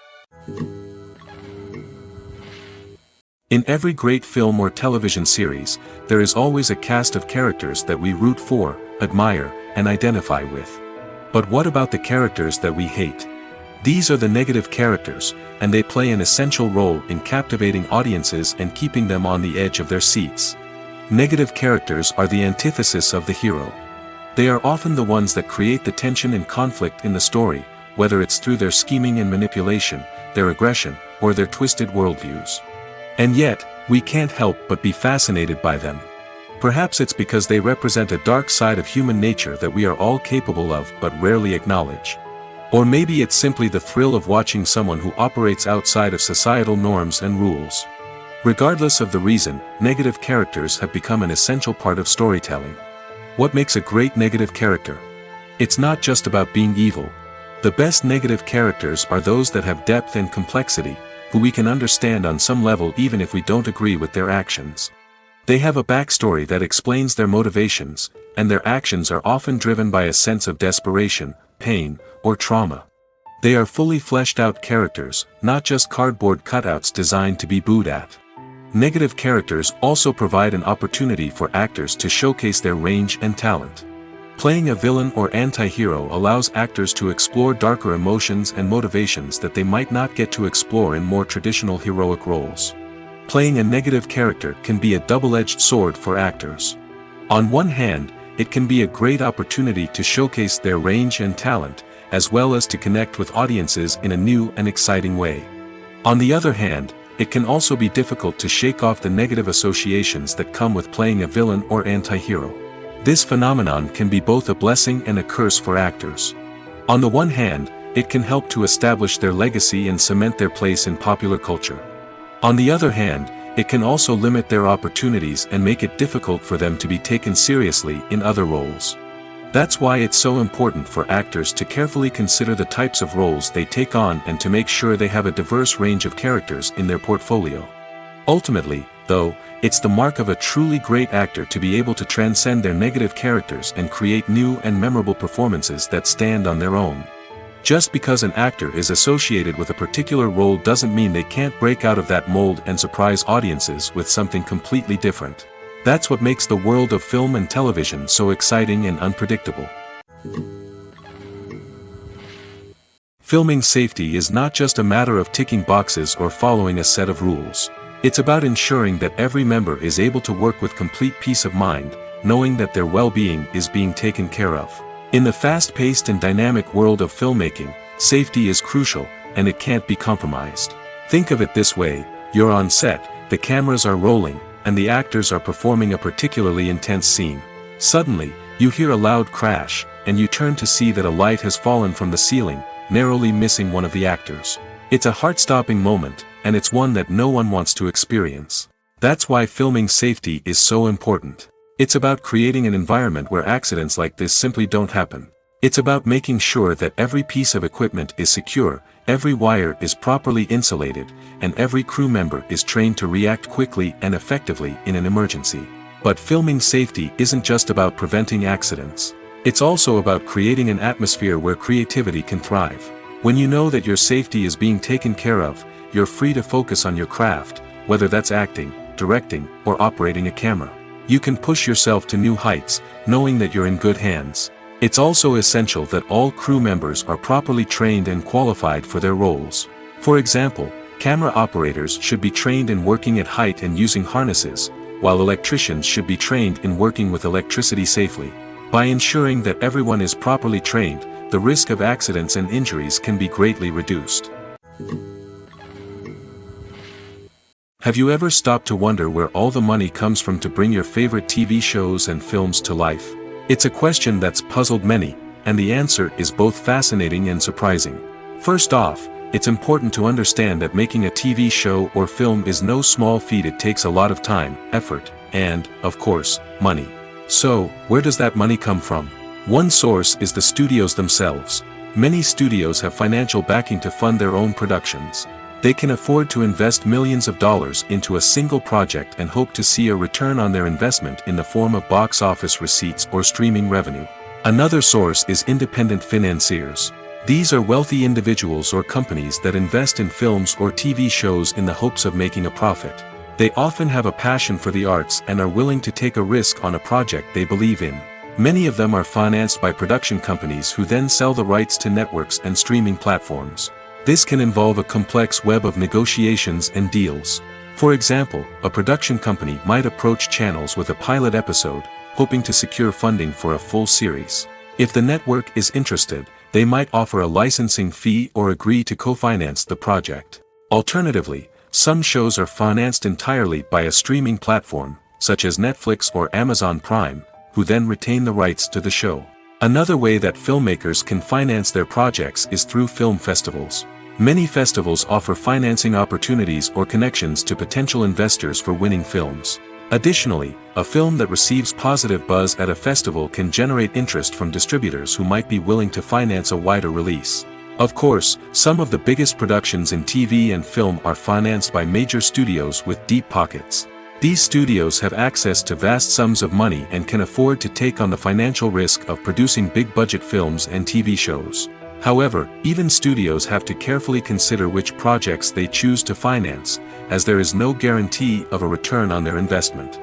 In every great film or television series, there is always a cast of characters that we root for, admire, and identify with. But what about the characters that we hate? These are the negative characters, and they play an essential role in captivating audiences and keeping them on the edge of their seats. Negative characters are the antithesis of the hero. They are often the ones that create the tension and conflict in the story, whether it's through their scheming and manipulation, their aggression, or their twisted worldviews. And yet, we can't help but be fascinated by them. Perhaps it's because they represent a dark side of human nature that we are all capable of but rarely acknowledge. Or maybe it's simply the thrill of watching someone who operates outside of societal norms and rules. Regardless of the reason, negative characters have become an essential part of storytelling. What makes a great negative character? It's not just about being evil. The best negative characters are those that have depth and complexity, who we can understand on some level even if we don't agree with their actions. They have a backstory that explains their motivations, and their actions are often driven by a sense of desperation, pain, or trauma. They are fully fleshed out characters, not just cardboard cutouts designed to be booed at. Negative characters also provide an opportunity for actors to showcase their range and talent. Playing a villain or anti-hero allows actors to explore darker emotions and motivations that they might not get to explore in more traditional heroic roles. Playing a negative character can be a double-edged sword for actors. On one hand, it can be a great opportunity to showcase their range and talent, as well as to connect with audiences in a new and exciting way. On the other hand, it can also be difficult to shake off the negative associations that come with playing a villain or anti-hero. This phenomenon can be both a blessing and a curse for actors. On the one hand, it can help to establish their legacy and cement their place in popular culture. On the other hand, it can also limit their opportunities and make it difficult for them to be taken seriously in other roles. That's why it's so important for actors to carefully consider the types of roles they take on and to make sure they have a diverse range of characters in their portfolio. Ultimately, though, it's the mark of a truly great actor to be able to transcend their negative characters and create new and memorable performances that stand on their own. Just because an actor is associated with a particular role doesn't mean they can't break out of that mold and surprise audiences with something completely different. That's what makes the world of film and television so exciting and unpredictable. Filming safety is not just a matter of ticking boxes or following a set of rules. It's about ensuring that every member is able to work with complete peace of mind, knowing that their well-being is being taken care of. In the fast-paced and dynamic world of filmmaking, safety is crucial, and it can't be compromised. Think of it this way: you're on set, the cameras are rolling, and the actors are performing a particularly intense scene. Suddenly, you hear a loud crash, and you turn to see that a light has fallen from the ceiling, narrowly missing one of the actors. It's a heart-stopping moment, and it's one that no one wants to experience. That's why filming safety is so important. It's about creating an environment where accidents like this simply don't happen. It's about making sure that every piece of equipment is secure, every wire is properly insulated, and every crew member is trained to react quickly and effectively in an emergency. But filming safety isn't just about preventing accidents. It's also about creating an atmosphere where creativity can thrive. When you know that your safety is being taken care of, you're free to focus on your craft, whether that's acting, directing, or operating a camera. You can push yourself to new heights, knowing that you're in good hands. It's also essential that all crew members are properly trained and qualified for their roles. For example, camera operators should be trained in working at height and using harnesses, while electricians should be trained in working with electricity safely. By ensuring that everyone is properly trained, the risk of accidents and injuries can be greatly reduced. Have you ever stopped to wonder where all the money comes from to bring your favorite TV shows and films to life? It's a question that's puzzled many, and the answer is both fascinating and surprising. First off, it's important to understand that making a TV show or film is no small feat. It takes a lot of time, effort, and, of course, money. So, where does that money come from? One source is the studios themselves. Many studios have financial backing to fund their own productions. They can afford to invest millions of dollars into a single project and hope to see a return on their investment in the form of box office receipts or streaming revenue. Another source is independent financiers. These are wealthy individuals or companies that invest in films or TV shows in the hopes of making a profit. They often have a passion for the arts and are willing to take a risk on a project they believe in. Many of them are financed by production companies who then sell the rights to networks and streaming platforms. This can involve a complex web of negotiations and deals. For example, a production company might approach channels with a pilot episode, hoping to secure funding for a full series. If the network is interested, they might offer a licensing fee or agree to co-finance the project. Alternatively, some shows are financed entirely by a streaming platform, such as Netflix or Amazon Prime, who then retain the rights to the show. Another way that filmmakers can finance their projects is through film festivals. Many festivals offer financing opportunities or connections to potential investors for winning films. Additionally, a film that receives positive buzz at a festival can generate interest from distributors who might be willing to finance a wider release. Of course, some of the biggest productions in TV and film are financed by major studios with deep pockets. These studios have access to vast sums of money and can afford to take on the financial risk of producing big-budget films and TV shows. However, even studios have to carefully consider which projects they choose to finance, as there is no guarantee of a return on their investment.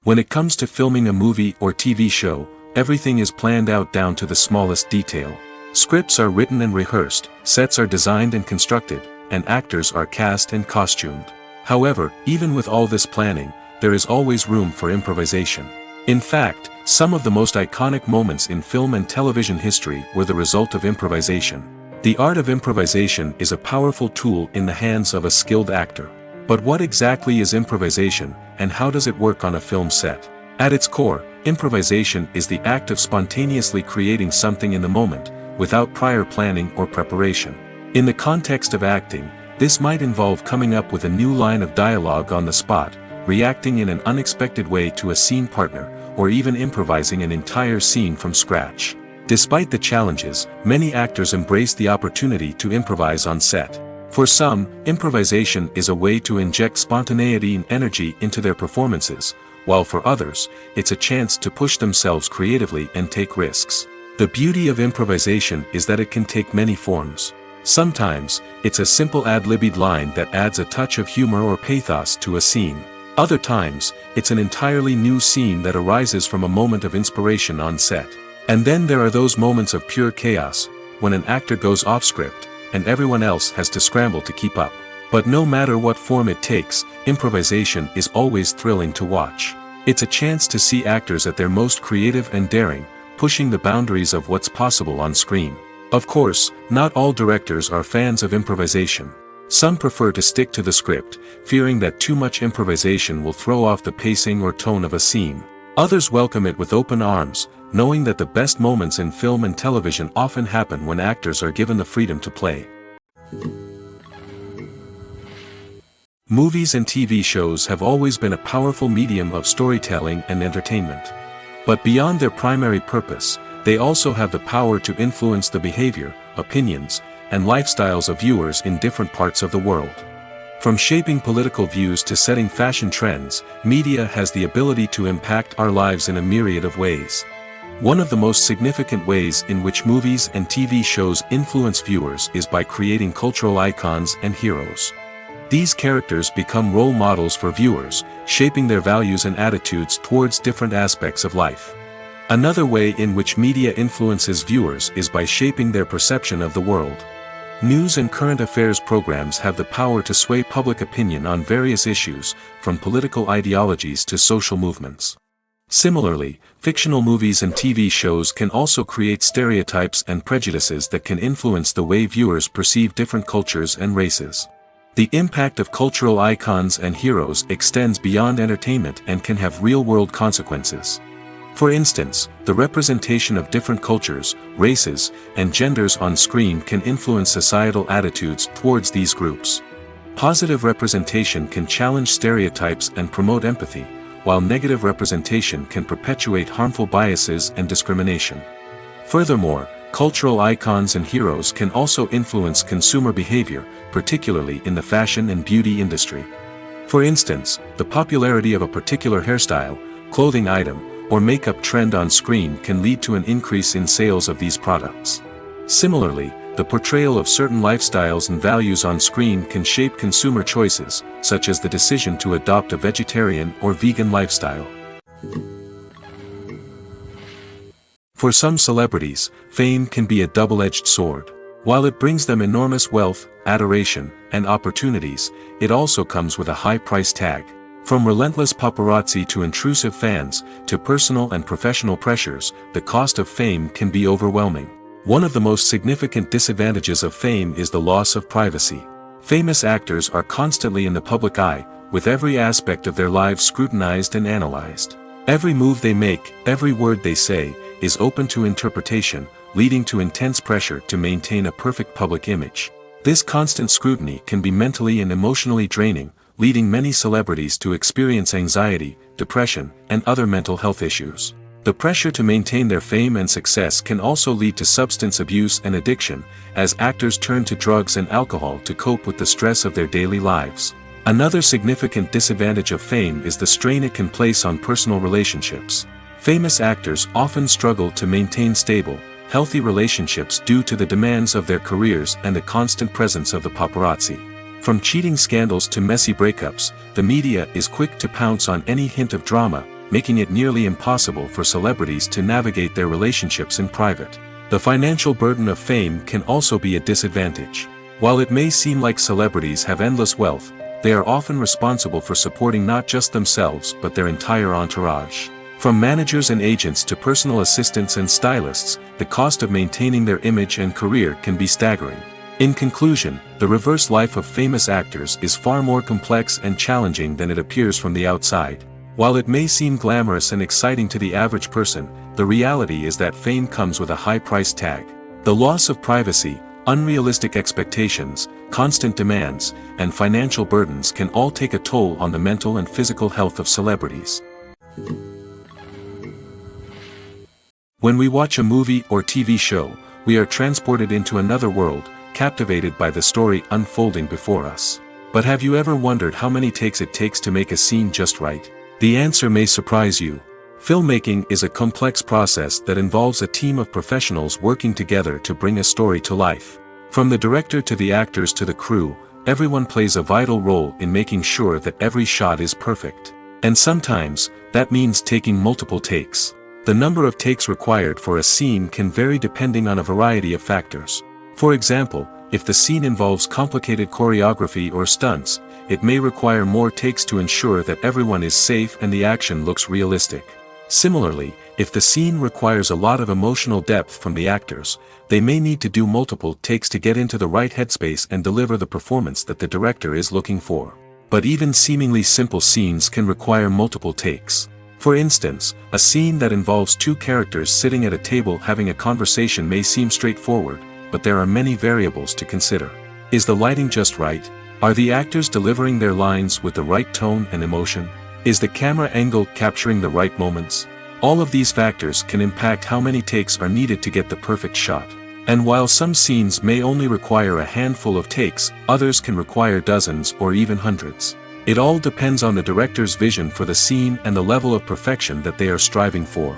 When it comes to filming a movie or TV show, everything is planned out down to the smallest detail. Scripts are written and rehearsed, sets are designed and constructed, and actors are cast and costumed. However, even with all this planning, there is always room for improvisation. In fact, some of the most iconic moments in film and television history were the result of improvisation. The art of improvisation is a powerful tool in the hands of a skilled actor. But what exactly is improvisation, and how does it work on a film set? At its core, improvisation is the act of spontaneously creating something in the moment, without prior planning or preparation. In the context of acting, this might involve coming up with a new line of dialogue on the spot, reacting in an unexpected way to a scene partner, or even improvising an entire scene from scratch. Despite the challenges, many actors embrace the opportunity to improvise on set. For some, improvisation is a way to inject spontaneity and energy into their performances, while for others, it's a chance to push themselves creatively and take risks. The beauty of improvisation is that it can take many forms. Sometimes, it's a simple ad-libbed line that adds a touch of humor or pathos to a scene. Other times, it's an entirely new scene that arises from a moment of inspiration on set. And then there are those moments of pure chaos, when an actor goes off script, and everyone else has to scramble to keep up. But no matter what form it takes, improvisation is always thrilling to watch. It's a chance to see actors at their most creative and daring, pushing the boundaries of what's possible on screen. Of course, not all directors are fans of improvisation. Some prefer to stick to the script, fearing that too much improvisation will throw off the pacing or tone of a scene. Others welcome it with open arms, knowing that the best moments in film and television often happen when actors are given the freedom to play. Movies and TV shows have always been a powerful medium of storytelling and entertainment. But beyond their primary purpose, they also have the power to influence the behavior, opinions, and lifestyles of viewers in different parts of the world. From shaping political views to setting fashion trends, media has the ability to impact our lives in a myriad of ways. One of the most significant ways in which movies and TV shows influence viewers is by creating cultural icons and heroes. These characters become role models for viewers, shaping their values and attitudes towards different aspects of life. Another way in which media influences viewers is by shaping their perception of the world. News and current affairs programs have the power to sway public opinion on various issues, from political ideologies to social movements. Similarly, fictional movies and TV shows can also create stereotypes and prejudices that can influence the way viewers perceive different cultures and races. The impact of cultural icons and heroes extends beyond entertainment and can have real-world consequences. For instance, the representation of different cultures, races, and genders on screen can influence societal attitudes towards these groups. Positive representation can challenge stereotypes and promote empathy, while negative representation can perpetuate harmful biases and discrimination. Furthermore, cultural icons and heroes can also influence consumer behavior, particularly in the fashion and beauty industry. For instance, the popularity of a particular hairstyle, clothing item, or makeup trend on screen can lead to an increase in sales of these products. Similarly, the portrayal of certain lifestyles and values on screen can shape consumer choices, such as the decision to adopt a vegetarian or vegan lifestyle. For some celebrities, fame can be a double-edged sword. While it brings them enormous wealth, adoration, and opportunities, it also comes with a high price tag. From relentless paparazzi to intrusive fans, to personal and professional pressures, the cost of fame can be overwhelming. One of the most significant disadvantages of fame is the loss of privacy. Famous actors are constantly in the public eye, with every aspect of their lives scrutinized and analyzed. Every move they make, every word they say, is open to interpretation, leading to intense pressure to maintain a perfect public image. This constant scrutiny can be mentally and emotionally draining, leading many celebrities to experience anxiety, depression, and other mental health issues. The pressure to maintain their fame and success can also lead to substance abuse and addiction, as actors turn to drugs and alcohol to cope with the stress of their daily lives. Another significant disadvantage of fame is the strain it can place on personal relationships. Famous actors often struggle to maintain stable, healthy relationships due to the demands of their careers and the constant presence of the paparazzi. From cheating scandals to messy breakups, the media is quick to pounce on any hint of drama, making it nearly impossible for celebrities to navigate their relationships in private. The financial burden of fame can also be a disadvantage. While it may seem like celebrities have endless wealth, they are often responsible for supporting not just themselves but their entire entourage. From managers and agents to personal assistants and stylists, the cost of maintaining their image and career can be staggering. In conclusion, the reverse life of famous actors is far more complex and challenging than it appears from the outside. While it may seem glamorous and exciting to the average person, the reality is that fame comes with a high price tag. The loss of privacy, unrealistic expectations, constant demands, and financial burdens can all take a toll on the mental and physical health of celebrities. When we watch a movie or TV show, we are transported into another world, captivated by the story unfolding before us. But have you ever wondered how many takes it takes to make a scene just right? The answer may surprise you. Filmmaking is a complex process that involves a team of professionals working together to bring a story to life. From the director to the actors to the crew, everyone plays a vital role in making sure that every shot is perfect. And sometimes, that means taking multiple takes. The number of takes required for a scene can vary depending on a variety of factors. For example, if the scene involves complicated choreography or stunts, it may require more takes to ensure that everyone is safe and the action looks realistic. Similarly, if the scene requires a lot of emotional depth from the actors, they may need to do multiple takes to get into the right headspace and deliver the performance that the director is looking for. But even seemingly simple scenes can require multiple takes. For instance, a scene that involves two characters sitting at a table having a conversation may seem straightforward, but there are many variables to consider. Is the lighting just right? Are the actors delivering their lines with the right tone and emotion? Is the camera angle capturing the right moments? All of these factors can impact how many takes are needed to get the perfect shot. And while some scenes may only require a handful of takes, others can require dozens or even hundreds. It all depends on the director's vision for the scene and the level of perfection that they are striving for.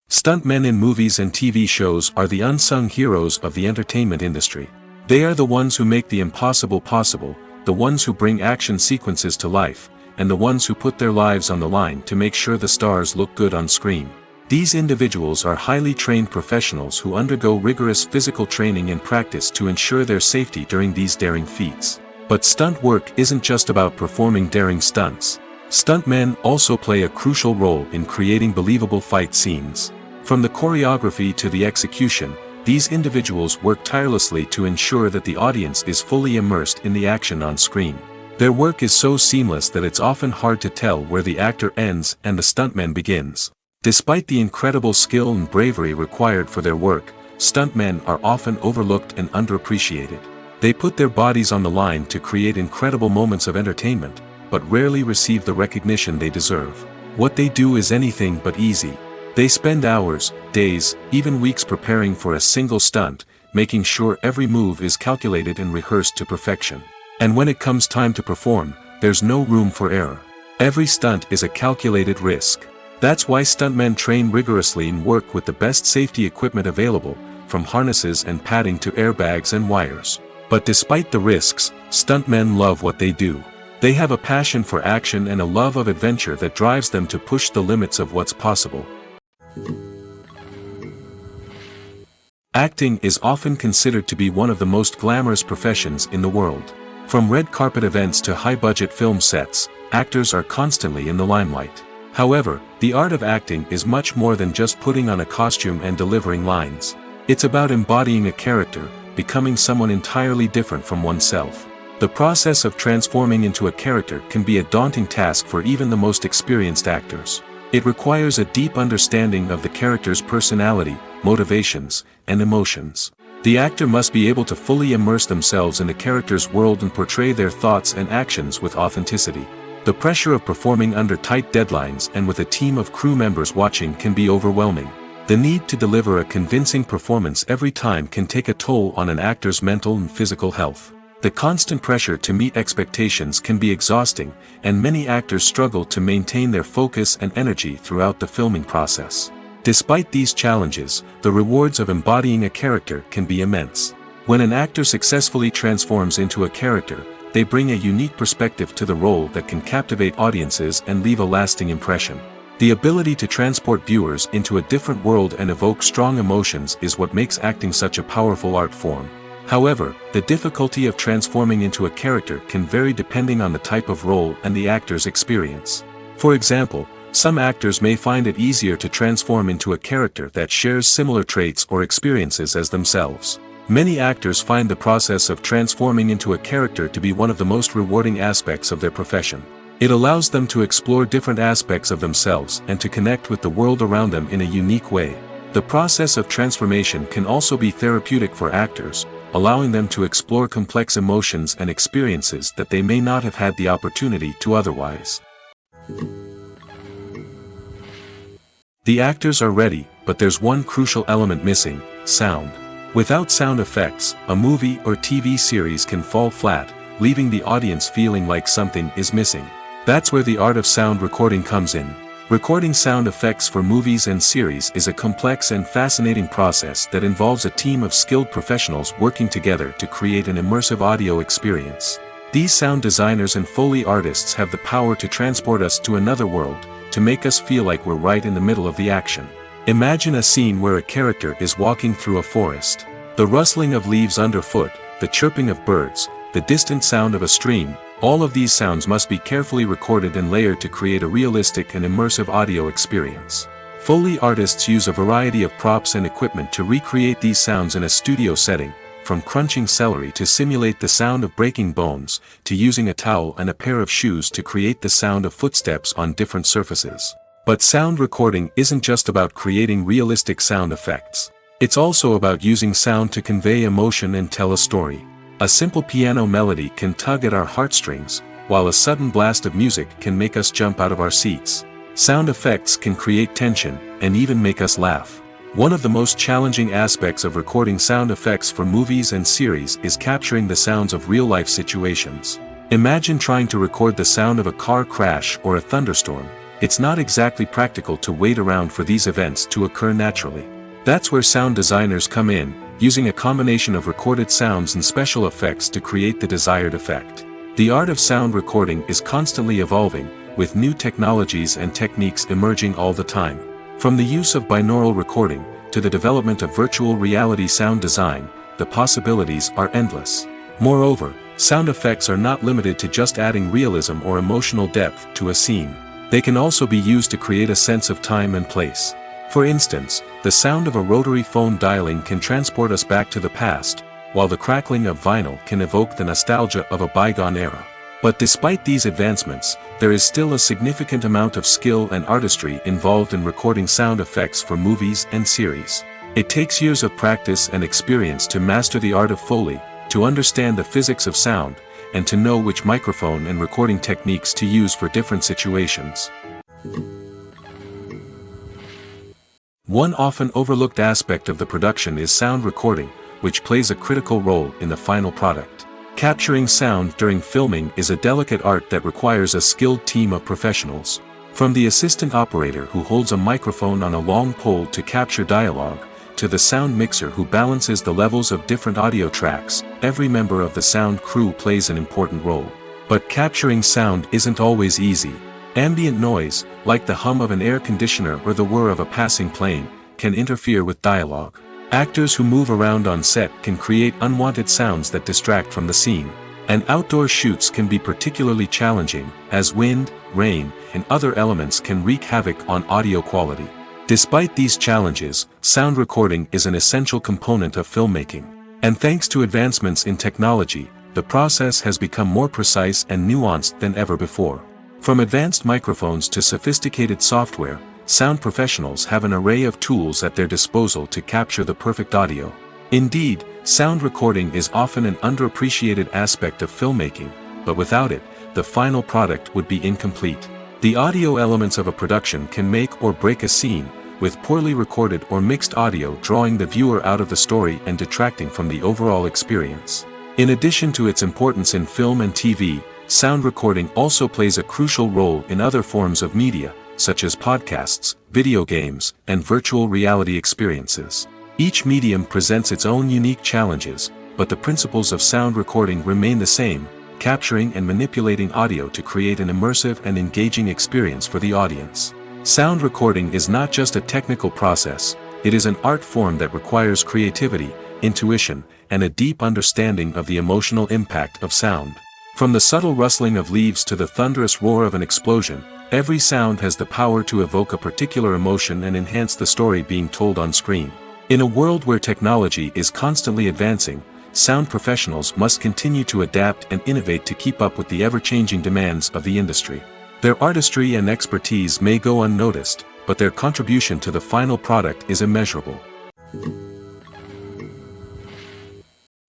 Stuntmen in movies and TV shows are the unsung heroes of the entertainment industry. They are the ones who make the impossible possible, the ones who bring action sequences to life, and the ones who put their lives on the line to make sure the stars look good on screen. These individuals are highly trained professionals who undergo rigorous physical training and practice to ensure their safety during these daring feats. But stunt work isn't just about performing daring stunts. Stuntmen also play a crucial role in creating believable fight scenes. From the choreography to the execution, these individuals work tirelessly to ensure that the audience is fully immersed in the action on screen. Their work is so seamless that it's often hard to tell where the actor ends and the stuntman begins. Despite the incredible skill and bravery required for their work, stuntmen are often overlooked and underappreciated. They put their bodies on the line to create incredible moments of entertainment, but rarely receive the recognition they deserve. What they do is anything but easy. They spend hours, days, even weeks preparing for a single stunt, making sure every move is calculated and rehearsed to perfection. And when it comes time to perform, there's no room for error. Every stunt is a calculated risk. That's why stuntmen train rigorously and work with the best safety equipment available, from harnesses and padding to airbags and wires. But despite the risks, stuntmen love what they do. They have a passion for action and a love of adventure that drives them to push the limits of what's possible. Acting is often considered to be one of the most glamorous professions in the world. From red carpet events to high-budget film sets, actors are constantly in the limelight. However, the art of acting is much more than just putting on a costume and delivering lines. It's about embodying a character, becoming someone entirely different from oneself. The process of transforming into a character can be a daunting task for even the most experienced actors. It requires a deep understanding of the character's personality, motivations, and emotions. The actor must be able to fully immerse themselves in the character's world and portray their thoughts and actions with authenticity. The pressure of performing under tight deadlines and with a team of crew members watching can be overwhelming. The need to deliver a convincing performance every time can take a toll on an actor's mental and physical health. The constant pressure to meet expectations can be exhausting, and many actors struggle to maintain their focus and energy throughout the filming process. Despite these challenges, the rewards of embodying a character can be immense. When an actor successfully transforms into a character, they bring a unique perspective to the role that can captivate audiences and leave a lasting impression. The ability to transport viewers into a different world and evoke strong emotions is what makes acting such a powerful art form. However, the difficulty of transforming into a character can vary depending on the type of role and the actor's experience. For example, some actors may find it easier to transform into a character that shares similar traits or experiences as themselves. Many actors find the process of transforming into a character to be one of the most rewarding aspects of their profession. It allows them to explore different aspects of themselves and to connect with the world around them in a unique way. The process of transformation can also be therapeutic for actors, allowing them to explore complex emotions and experiences that they may not have had the opportunity to otherwise. The actors are ready, but there's one crucial element missing: sound. Without sound effects, a movie or TV series can fall flat, leaving the audience feeling like something is missing. That's where the art of sound recording comes in. Recording sound effects for movies and series is a complex and fascinating process that involves a team of skilled professionals working together to create an immersive audio experience. These sound designers and Foley artists have the power to transport us to another world, to make us feel like we're right in the middle of the action. Imagine a scene where a character is walking through a forest. The rustling of leaves underfoot, the chirping of birds, the distant sound of a stream, all of these sounds must be carefully recorded and layered to create a realistic and immersive audio experience. Foley artists use a variety of props and equipment to recreate these sounds in a studio setting, from crunching celery to simulate the sound of breaking bones, to using a towel and a pair of shoes to create the sound of footsteps on different surfaces. But sound recording isn't just about creating realistic sound effects. It's also about using sound to convey emotion and tell a story. A simple piano melody can tug at our heartstrings, while a sudden blast of music can make us jump out of our seats. Sound effects can create tension, and even make us laugh. One of the most challenging aspects of recording sound effects for movies and series is capturing the sounds of real-life situations. Imagine trying to record the sound of a car crash or a thunderstorm. It's not exactly practical to wait around for these events to occur naturally. That's where sound designers come in, using a combination of recorded sounds and special effects to create the desired effect. The art of sound recording is constantly evolving, with new technologies and techniques emerging all the time. From the use of binaural recording, to the development of virtual reality sound design, the possibilities are endless. Moreover, sound effects are not limited to just adding realism or emotional depth to a scene. They can also be used to create a sense of time and place. For instance, the sound of a rotary phone dialing can transport us back to the past, while the crackling of vinyl can evoke the nostalgia of a bygone era. But despite these advancements, there is still a significant amount of skill and artistry involved in recording sound effects for movies and series. It takes years of practice and experience to master the art of Foley, to understand the physics of sound, and to know which microphone and recording techniques to use for different situations. One often overlooked aspect of the production is sound recording, which plays a critical role in the final product. Capturing sound during filming is a delicate art that requires a skilled team of professionals. From the assistant operator who holds a microphone on a long pole to capture dialogue, to the sound mixer who balances the levels of different audio tracks, every member of the sound crew plays an important role. But capturing sound isn't always easy. Ambient noise, like the hum of an air conditioner or the whir of a passing plane, can interfere with dialogue. Actors who move around on set can create unwanted sounds that distract from the scene. And outdoor shoots can be particularly challenging, as wind, rain, and other elements can wreak havoc on audio quality. Despite these challenges, sound recording is an essential component of filmmaking. And thanks to advancements in technology, the process has become more precise and nuanced than ever before. From advanced microphones to sophisticated software, sound professionals have an array of tools at their disposal to capture the perfect audio. Indeed, sound recording is often an underappreciated aspect of filmmaking, but without it, the final product would be incomplete. The audio elements of a production can make or break a scene, with poorly recorded or mixed audio drawing the viewer out of the story and detracting from the overall experience. In addition to its importance in film and TV, sound recording also plays a crucial role in other forms of media, such as podcasts, video games, and virtual reality experiences. Each medium presents its own unique challenges, but the principles of sound recording remain the same: capturing and manipulating audio to create an immersive and engaging experience for the audience. Sound recording is not just a technical process, it is an art form that requires creativity, intuition, and a deep understanding of the emotional impact of sound. From the subtle rustling of leaves to the thunderous roar of an explosion, every sound has the power to evoke a particular emotion and enhance the story being told on screen. In a world where technology is constantly advancing, sound professionals must continue to adapt and innovate to keep up with the ever-changing demands of the industry. Their artistry and expertise may go unnoticed, but their contribution to the final product is immeasurable.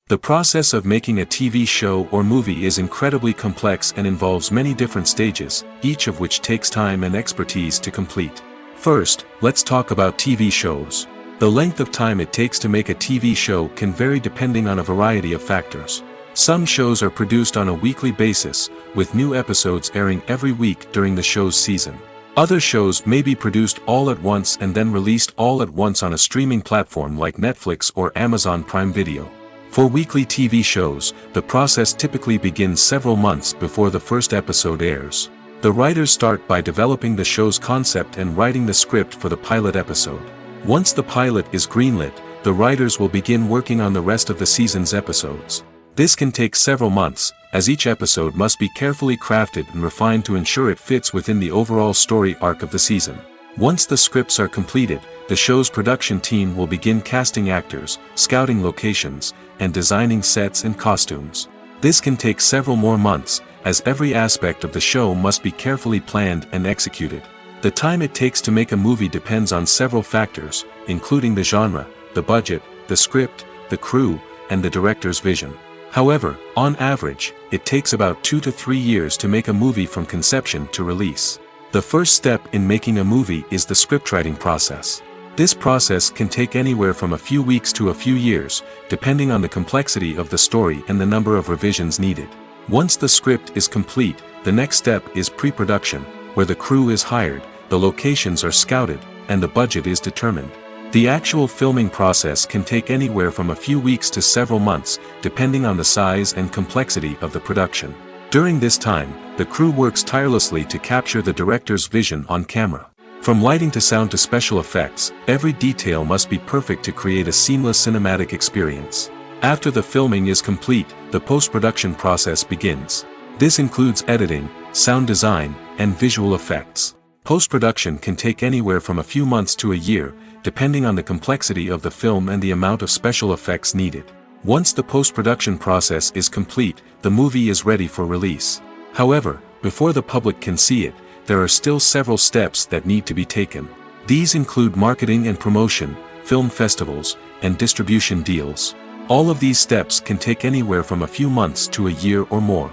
The process of making a TV show or movie is incredibly complex and involves many different stages, each of which takes time and expertise to complete. First, let's talk about TV shows. The length of time it takes to make a TV show can vary depending on a variety of factors. Some shows are produced on a weekly basis, with new episodes airing every week during the show's season. Other shows may be produced all at once and then released all at once on a streaming platform like Netflix or Amazon Prime Video. For weekly TV shows, the process typically begins several months before the first episode airs. The writers start by developing the show's concept and writing the script for the pilot episode. Once the pilot is greenlit, the writers will begin working on the rest of the season's episodes. This can take several months, as each episode must be carefully crafted and refined to ensure it fits within the overall story arc of the season. Once the scripts are completed, the show's production team will begin casting actors, scouting locations, and designing sets and costumes. This can take several more months, as every aspect of the show must be carefully planned and executed. The time it takes to make a movie depends on several factors, including the genre, the budget, the script, the crew, and the director's vision. However, on average, it takes about 2 to 3 years to make a movie from conception to release. The first step in making a movie is the scriptwriting process. This process can take anywhere from a few weeks to a few years, depending on the complexity of the story and the number of revisions needed. Once the script is complete, the next step is pre-production, where the crew is hired, the locations are scouted, and the budget is determined. The actual filming process can take anywhere from a few weeks to several months, depending on the size and complexity of the production. During this time, the crew works tirelessly to capture the director's vision on camera. From lighting to sound to special effects, every detail must be perfect to create a seamless cinematic experience. After the filming is complete, the post-production process begins. This includes editing, sound design, and visual effects. Post-production can take anywhere from a few months to a year, depending on the complexity of the film and the amount of special effects needed. Once the post-production process is complete, the movie is ready for release. However, before the public can see it, there are still several steps that need to be taken. These include marketing and promotion, film festivals, and distribution deals. All of these steps can take anywhere from a few months to a year or more.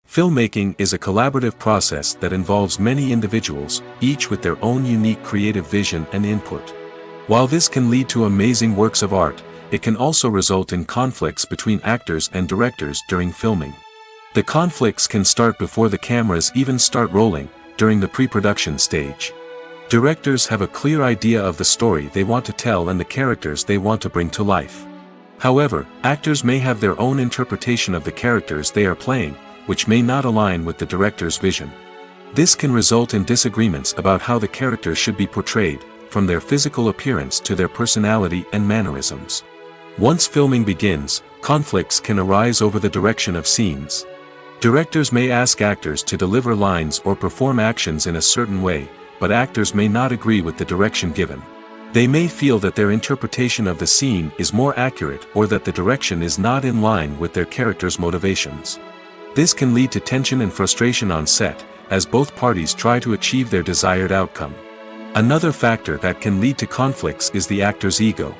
Filmmaking is a collaborative process that involves many individuals, each with their own unique creative vision and input. While this can lead to amazing works of art, it can also result in conflicts between actors and directors during filming. The conflicts can start before the cameras even start rolling, during the pre-production stage. Directors have a clear idea of the story they want to tell and the characters they want to bring to life. However, actors may have their own interpretation of the characters they are playing, which may not align with the director's vision. This can result in disagreements about how the characters should be portrayed, from their physical appearance to their personality and mannerisms. Once filming begins, conflicts can arise over the direction of scenes. Directors may ask actors to deliver lines or perform actions in a certain way, but actors may not agree with the direction given. They may feel that their interpretation of the scene is more accurate or that the direction is not in line with their character's motivations. This can lead to tension and frustration on set, as both parties try to achieve their desired outcome. Another factor that can lead to conflicts is the actor's ego.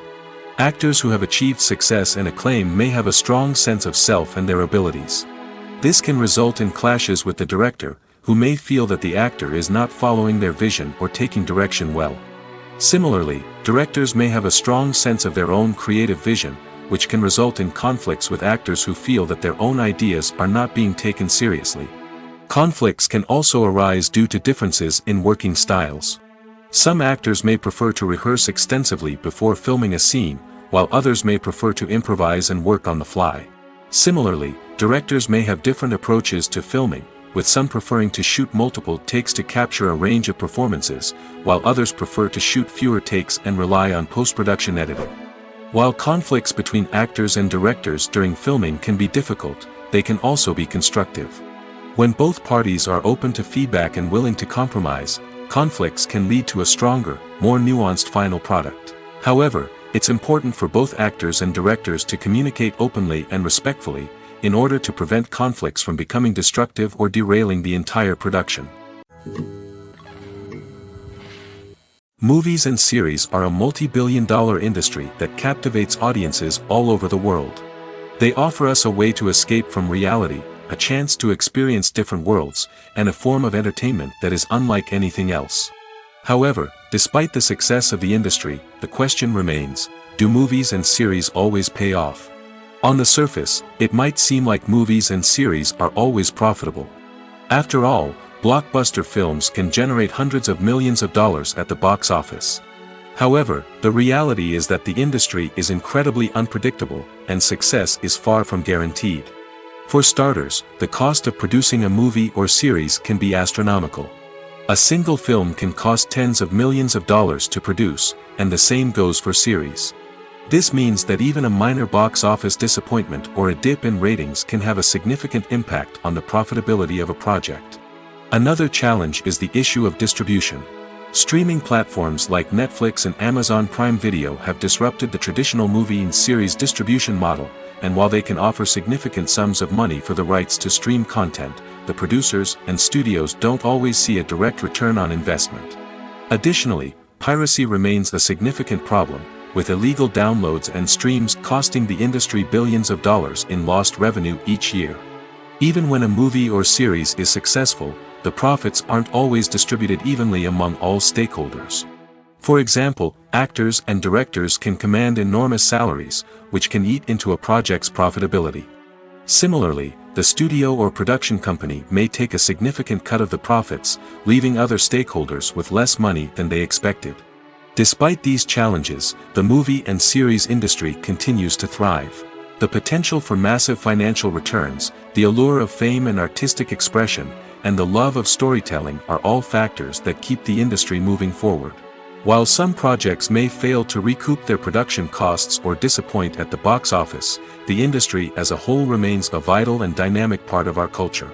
Actors who have achieved success and acclaim may have a strong sense of self and their abilities. This can result in clashes with the director, who may feel that the actor is not following their vision or taking direction well. Similarly, directors may have a strong sense of their own creative vision, which can result in conflicts with actors who feel that their own ideas are not being taken seriously. Conflicts can also arise due to differences in working styles. Some actors may prefer to rehearse extensively before filming a scene, while others may prefer to improvise and work on the fly. Similarly, directors may have different approaches to filming, with some preferring to shoot multiple takes to capture a range of performances, while others prefer to shoot fewer takes and rely on post-production editing. While conflicts between actors and directors during filming can be difficult, they can also be constructive. When both parties are open to feedback and willing to compromise, conflicts can lead to a stronger, more nuanced final product. However, it's important for both actors and directors to communicate openly and respectfully, in order to prevent conflicts from becoming destructive or derailing the entire production. Movies and series are a multi-billion-dollar industry that captivates audiences all over the world. They offer us a way to escape from reality, a chance to experience different worlds, and a form of entertainment that is unlike anything else. However, despite the success of the industry, the question remains, do movies and series always pay off? On the surface, it might seem like movies and series are always profitable. After all, blockbuster films can generate hundreds of millions of dollars at the box office. However, the reality is that the industry is incredibly unpredictable, and success is far from guaranteed. For starters, the cost of producing a movie or series can be astronomical. A single film can cost tens of millions of dollars to produce, and the same goes for series. This means that even a minor box office disappointment or a dip in ratings can have a significant impact on the profitability of a project. Another challenge is the issue of distribution. Streaming platforms like Netflix and Amazon Prime Video have disrupted the traditional movie and series distribution model, and while they can offer significant sums of money for the rights to stream content, the producers and studios don't always see a direct return on investment. Additionally, piracy remains a significant problem, with illegal downloads and streams costing the industry billions of dollars in lost revenue each year. Even when a movie or series is successful, the profits aren't always distributed evenly among all stakeholders. For example, actors and directors can command enormous salaries, which can eat into a project's profitability. Similarly, the studio or production company may take a significant cut of the profits, leaving other stakeholders with less money than they expected. Despite these challenges, the movie and series industry continues to thrive. The potential for massive financial returns, the allure of fame and artistic expression, and the love of storytelling are all factors that keep the industry moving forward. While some projects may fail to recoup their production costs or disappoint at the box office, the industry as a whole remains a vital and dynamic part of our culture.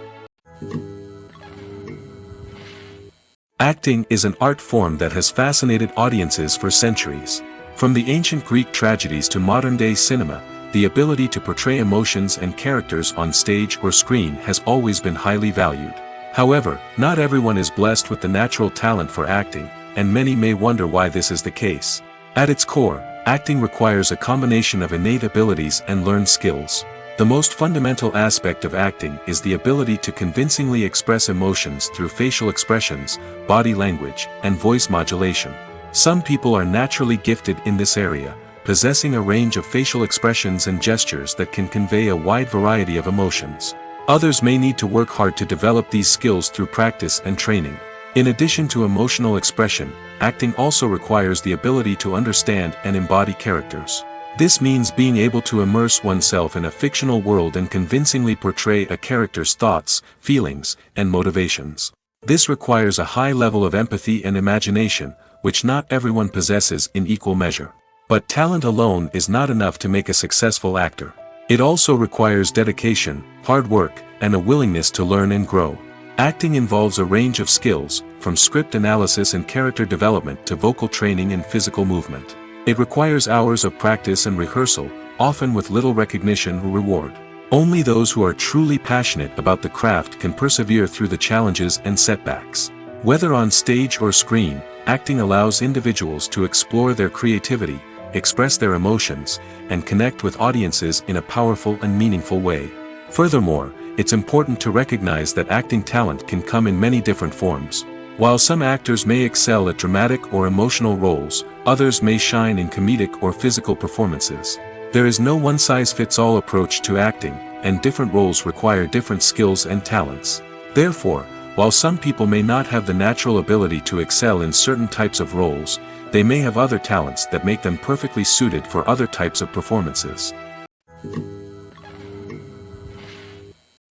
Acting is an art form that has fascinated audiences for centuries. From the ancient Greek tragedies to modern-day cinema, the ability to portray emotions and characters on stage or screen has always been highly valued. However, not everyone is blessed with the natural talent for acting, and many may wonder why this is the case. At its core, acting requires a combination of innate abilities and learned skills. The most fundamental aspect of acting is the ability to convincingly express emotions through facial expressions, body language, and voice modulation. Some people are naturally gifted in this area, possessing a range of facial expressions and gestures that can convey a wide variety of emotions. Others may need to work hard to develop these skills through practice and training. In addition to emotional expression, acting also requires the ability to understand and embody characters. This means being able to immerse oneself in a fictional world and convincingly portray a character's thoughts, feelings, and motivations. This requires a high level of empathy and imagination, which not everyone possesses in equal measure. But talent alone is not enough to make a successful actor. It also requires dedication, hard work, and a willingness to learn and grow. Acting involves a range of skills, from script analysis and character development to vocal training and physical movement. It requires hours of practice and rehearsal, often with little recognition or reward. Only those who are truly passionate about the craft can persevere through the challenges and setbacks. Whether on stage or screen, acting allows individuals to explore their creativity, express their emotions, and connect with audiences in a powerful and meaningful way. Furthermore, it's important to recognize that acting talent can come in many different forms. While some actors may excel at dramatic or emotional roles, others may shine in comedic or physical performances. There is no one-size-fits-all approach to acting, and different roles require different skills and talents. Therefore, while some people may not have the natural ability to excel in certain types of roles, they may have other talents that make them perfectly suited for other types of performances.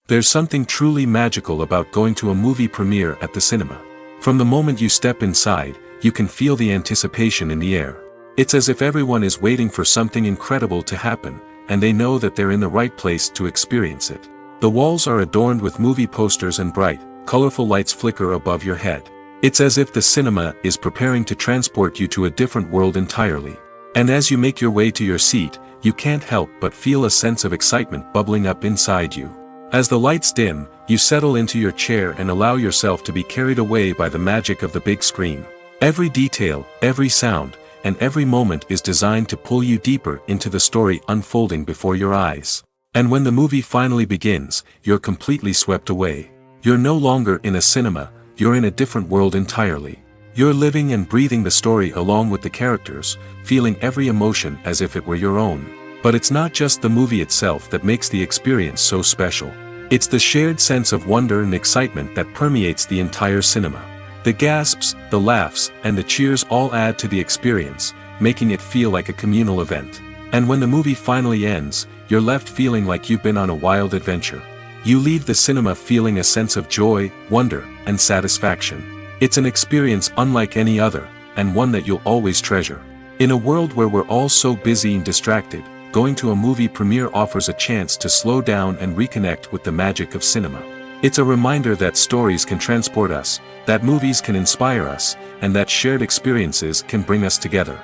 There's something truly magical about going to a movie premiere at the cinema. From the moment you step inside, you can feel the anticipation in the air. It's as if everyone is waiting for something incredible to happen, and they know that they're in the right place to experience it. The walls are adorned with movie posters and bright, colorful lights flicker above your head. It's as if the cinema is preparing to transport you to a different world entirely. And as you make your way to your seat, you can't help but feel a sense of excitement bubbling up inside you. As the lights dim, you settle into your chair and allow yourself to be carried away by the magic of the big screen. Every detail, every sound, and every moment is designed to pull you deeper into the story unfolding before your eyes. And when the movie finally begins, you're completely swept away. You're no longer in a cinema, you're in a different world entirely. You're living and breathing the story along with the characters, feeling every emotion as if it were your own. But it's not just the movie itself that makes the experience so special. It's the shared sense of wonder and excitement that permeates the entire cinema. The gasps, the laughs, and the cheers all add to the experience, making it feel like a communal event. And when the movie finally ends, you're left feeling like you've been on a wild adventure. You leave the cinema feeling a sense of joy, wonder, and satisfaction. It's an experience unlike any other, and one that you'll always treasure. In a world where we're all so busy and distracted, going to a movie premiere offers a chance to slow down and reconnect with the magic of cinema. It's a reminder that stories can transport us, that movies can inspire us, and that shared experiences can bring us together.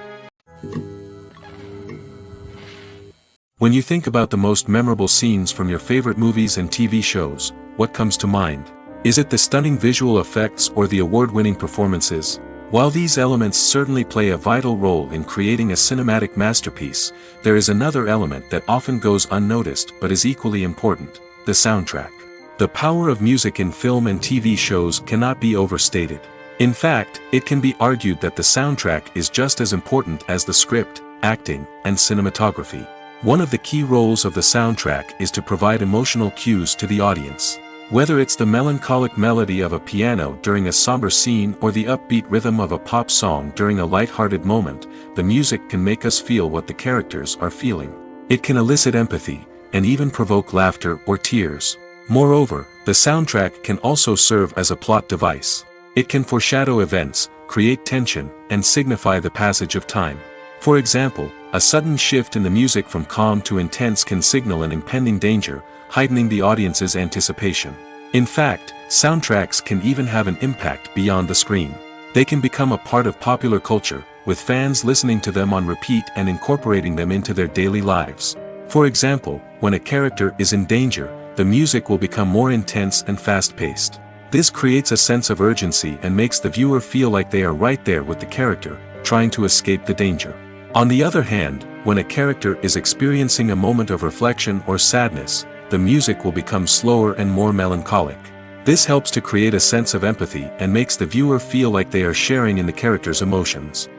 When you think about the most memorable scenes from your favorite movies and TV shows, what comes to mind? Is it the stunning visual effects or the award-winning performances? While these elements certainly play a vital role in creating a cinematic masterpiece, there is another element that often goes unnoticed but is equally important: the soundtrack. The power of music in film and TV shows cannot be overstated. In fact, it can be argued that the soundtrack is just as important as the script, acting, and cinematography. One of the key roles of the soundtrack is to provide emotional cues to the audience. Whether it's the melancholic melody of a piano during a somber scene or the upbeat rhythm of a pop song during a light-hearted moment, the music can make us feel what the characters are feeling. It can elicit empathy, and even provoke laughter or tears. Moreover, the soundtrack can also serve as a plot device. It can foreshadow events, create tension, and signify the passage of time. For example, a sudden shift in the music from calm to intense can signal an impending danger, heightening the audience's anticipation. In fact, soundtracks can even have an impact beyond the screen. They can become a part of popular culture, with fans listening to them on repeat and incorporating them into their daily lives. For example, when a character is in danger, the music will become more intense and fast-paced. This creates a sense of urgency and makes the viewer feel like they are right there with the character, trying to escape the danger. On the other hand, when a character is experiencing a moment of reflection or sadness, the music will become slower and more melancholic. This helps to create a sense of empathy and makes the viewer feel like they are sharing in the character's emotions.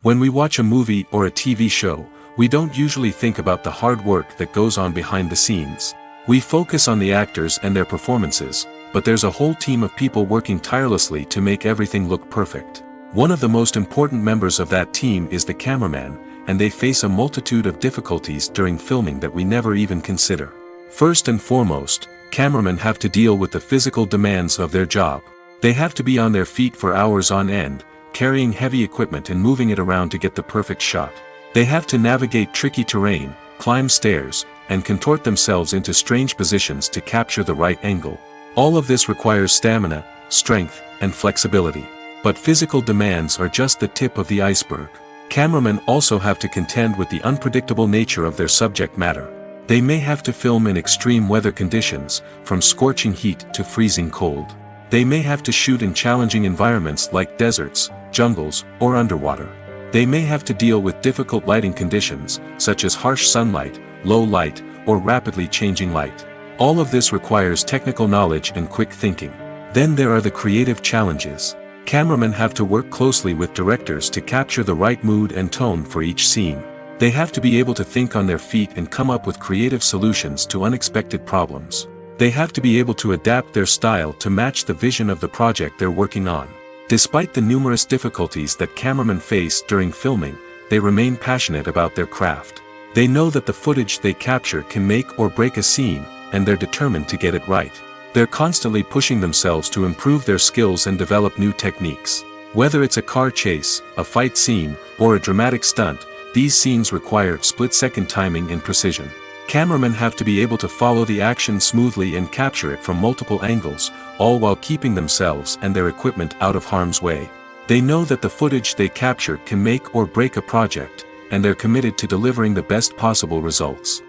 When we watch a movie or a TV show, we don't usually think about the hard work that goes on behind the scenes. We focus on the actors and their performances, but there's a whole team of people working tirelessly to make everything look perfect. One of the most important members of that team is the cameraman, and they face a multitude of difficulties during filming that we never even consider. First and foremost, cameramen have to deal with the physical demands of their job. They have to be on their feet for hours on end, carrying heavy equipment and moving it around to get the perfect shot. They have to navigate tricky terrain, climb stairs, and contort themselves into strange positions to capture the right angle. All of this requires stamina, strength, and flexibility. But physical demands are just the tip of the iceberg. Cameramen also have to contend with the unpredictable nature of their subject matter. They may have to film in extreme weather conditions, from scorching heat to freezing cold. They may have to shoot in challenging environments like deserts, jungles, or underwater. They may have to deal with difficult lighting conditions, such as harsh sunlight, low light, or rapidly changing light. All of this requires technical knowledge and quick thinking. Then there are the creative challenges. Cameramen have to work closely with directors to capture the right mood and tone for each scene. They have to be able to think on their feet and come up with creative solutions to unexpected problems. They have to be able to adapt their style to match the vision of the project they're working on. Despite the numerous difficulties that cameramen face during filming, they remain passionate about their craft. They know that the footage they capture can make or break a scene, and they're determined to get it right. They're constantly pushing themselves to improve their skills and develop new techniques. Whether it's a car chase, a fight scene, or a dramatic stunt, these scenes require split-second timing and precision. Cameramen have to be able to follow the action smoothly and capture it from multiple angles, all while keeping themselves and their equipment out of harm's way. They know that the footage they capture can make or break a project, and they're committed to delivering the best possible results.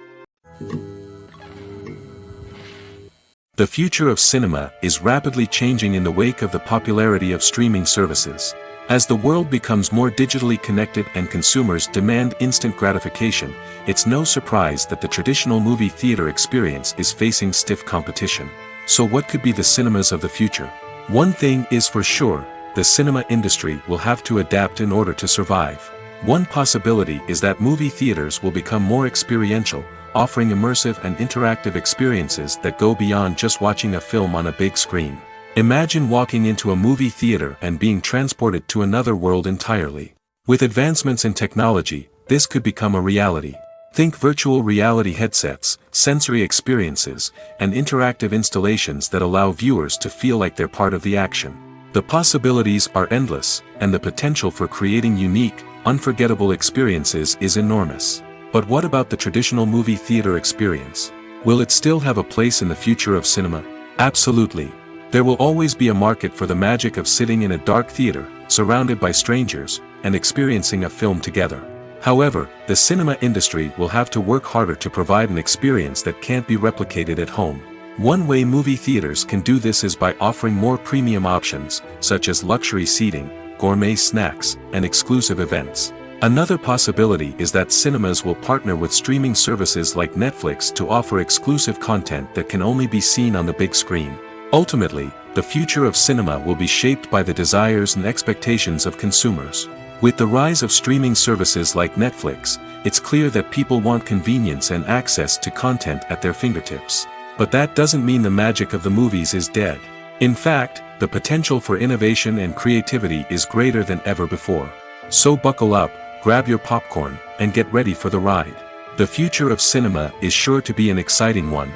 The future of cinema is rapidly changing in the wake of the popularity of streaming services. As the world becomes more digitally connected and consumers demand instant gratification, it's no surprise that the traditional movie theater experience is facing stiff competition. So what could be the cinemas of the future? One thing is for sure, the cinema industry will have to adapt in order to survive. One possibility is that movie theaters will become more experiential, offering immersive and interactive experiences that go beyond just watching a film on a big screen. Imagine walking into a movie theater and being transported to another world entirely. With advancements in technology, this could become a reality. Think virtual reality headsets, sensory experiences, and interactive installations that allow viewers to feel like they're part of the action. The possibilities are endless, and the potential for creating unique, unforgettable experiences is enormous. But what about the traditional movie theater experience? Will it still have a place in the future of cinema? Absolutely. There will always be a market for the magic of sitting in a dark theater, surrounded by strangers, and experiencing a film together. However, the cinema industry will have to work harder to provide an experience that can't be replicated at home. One way movie theaters can do this is by offering more premium options, such as luxury seating, gourmet snacks, and exclusive events. Another possibility is that cinemas will partner with streaming services like Netflix to offer exclusive content that can only be seen on the big screen. Ultimately, the future of cinema will be shaped by the desires and expectations of consumers. With the rise of streaming services like Netflix, it's clear that people want convenience and access to content at their fingertips. But that doesn't mean the magic of the movies is dead. In fact, the potential for innovation and creativity is greater than ever before. So buckle up, grab your popcorn, and get ready for the ride. The future of cinema is sure to be an exciting one.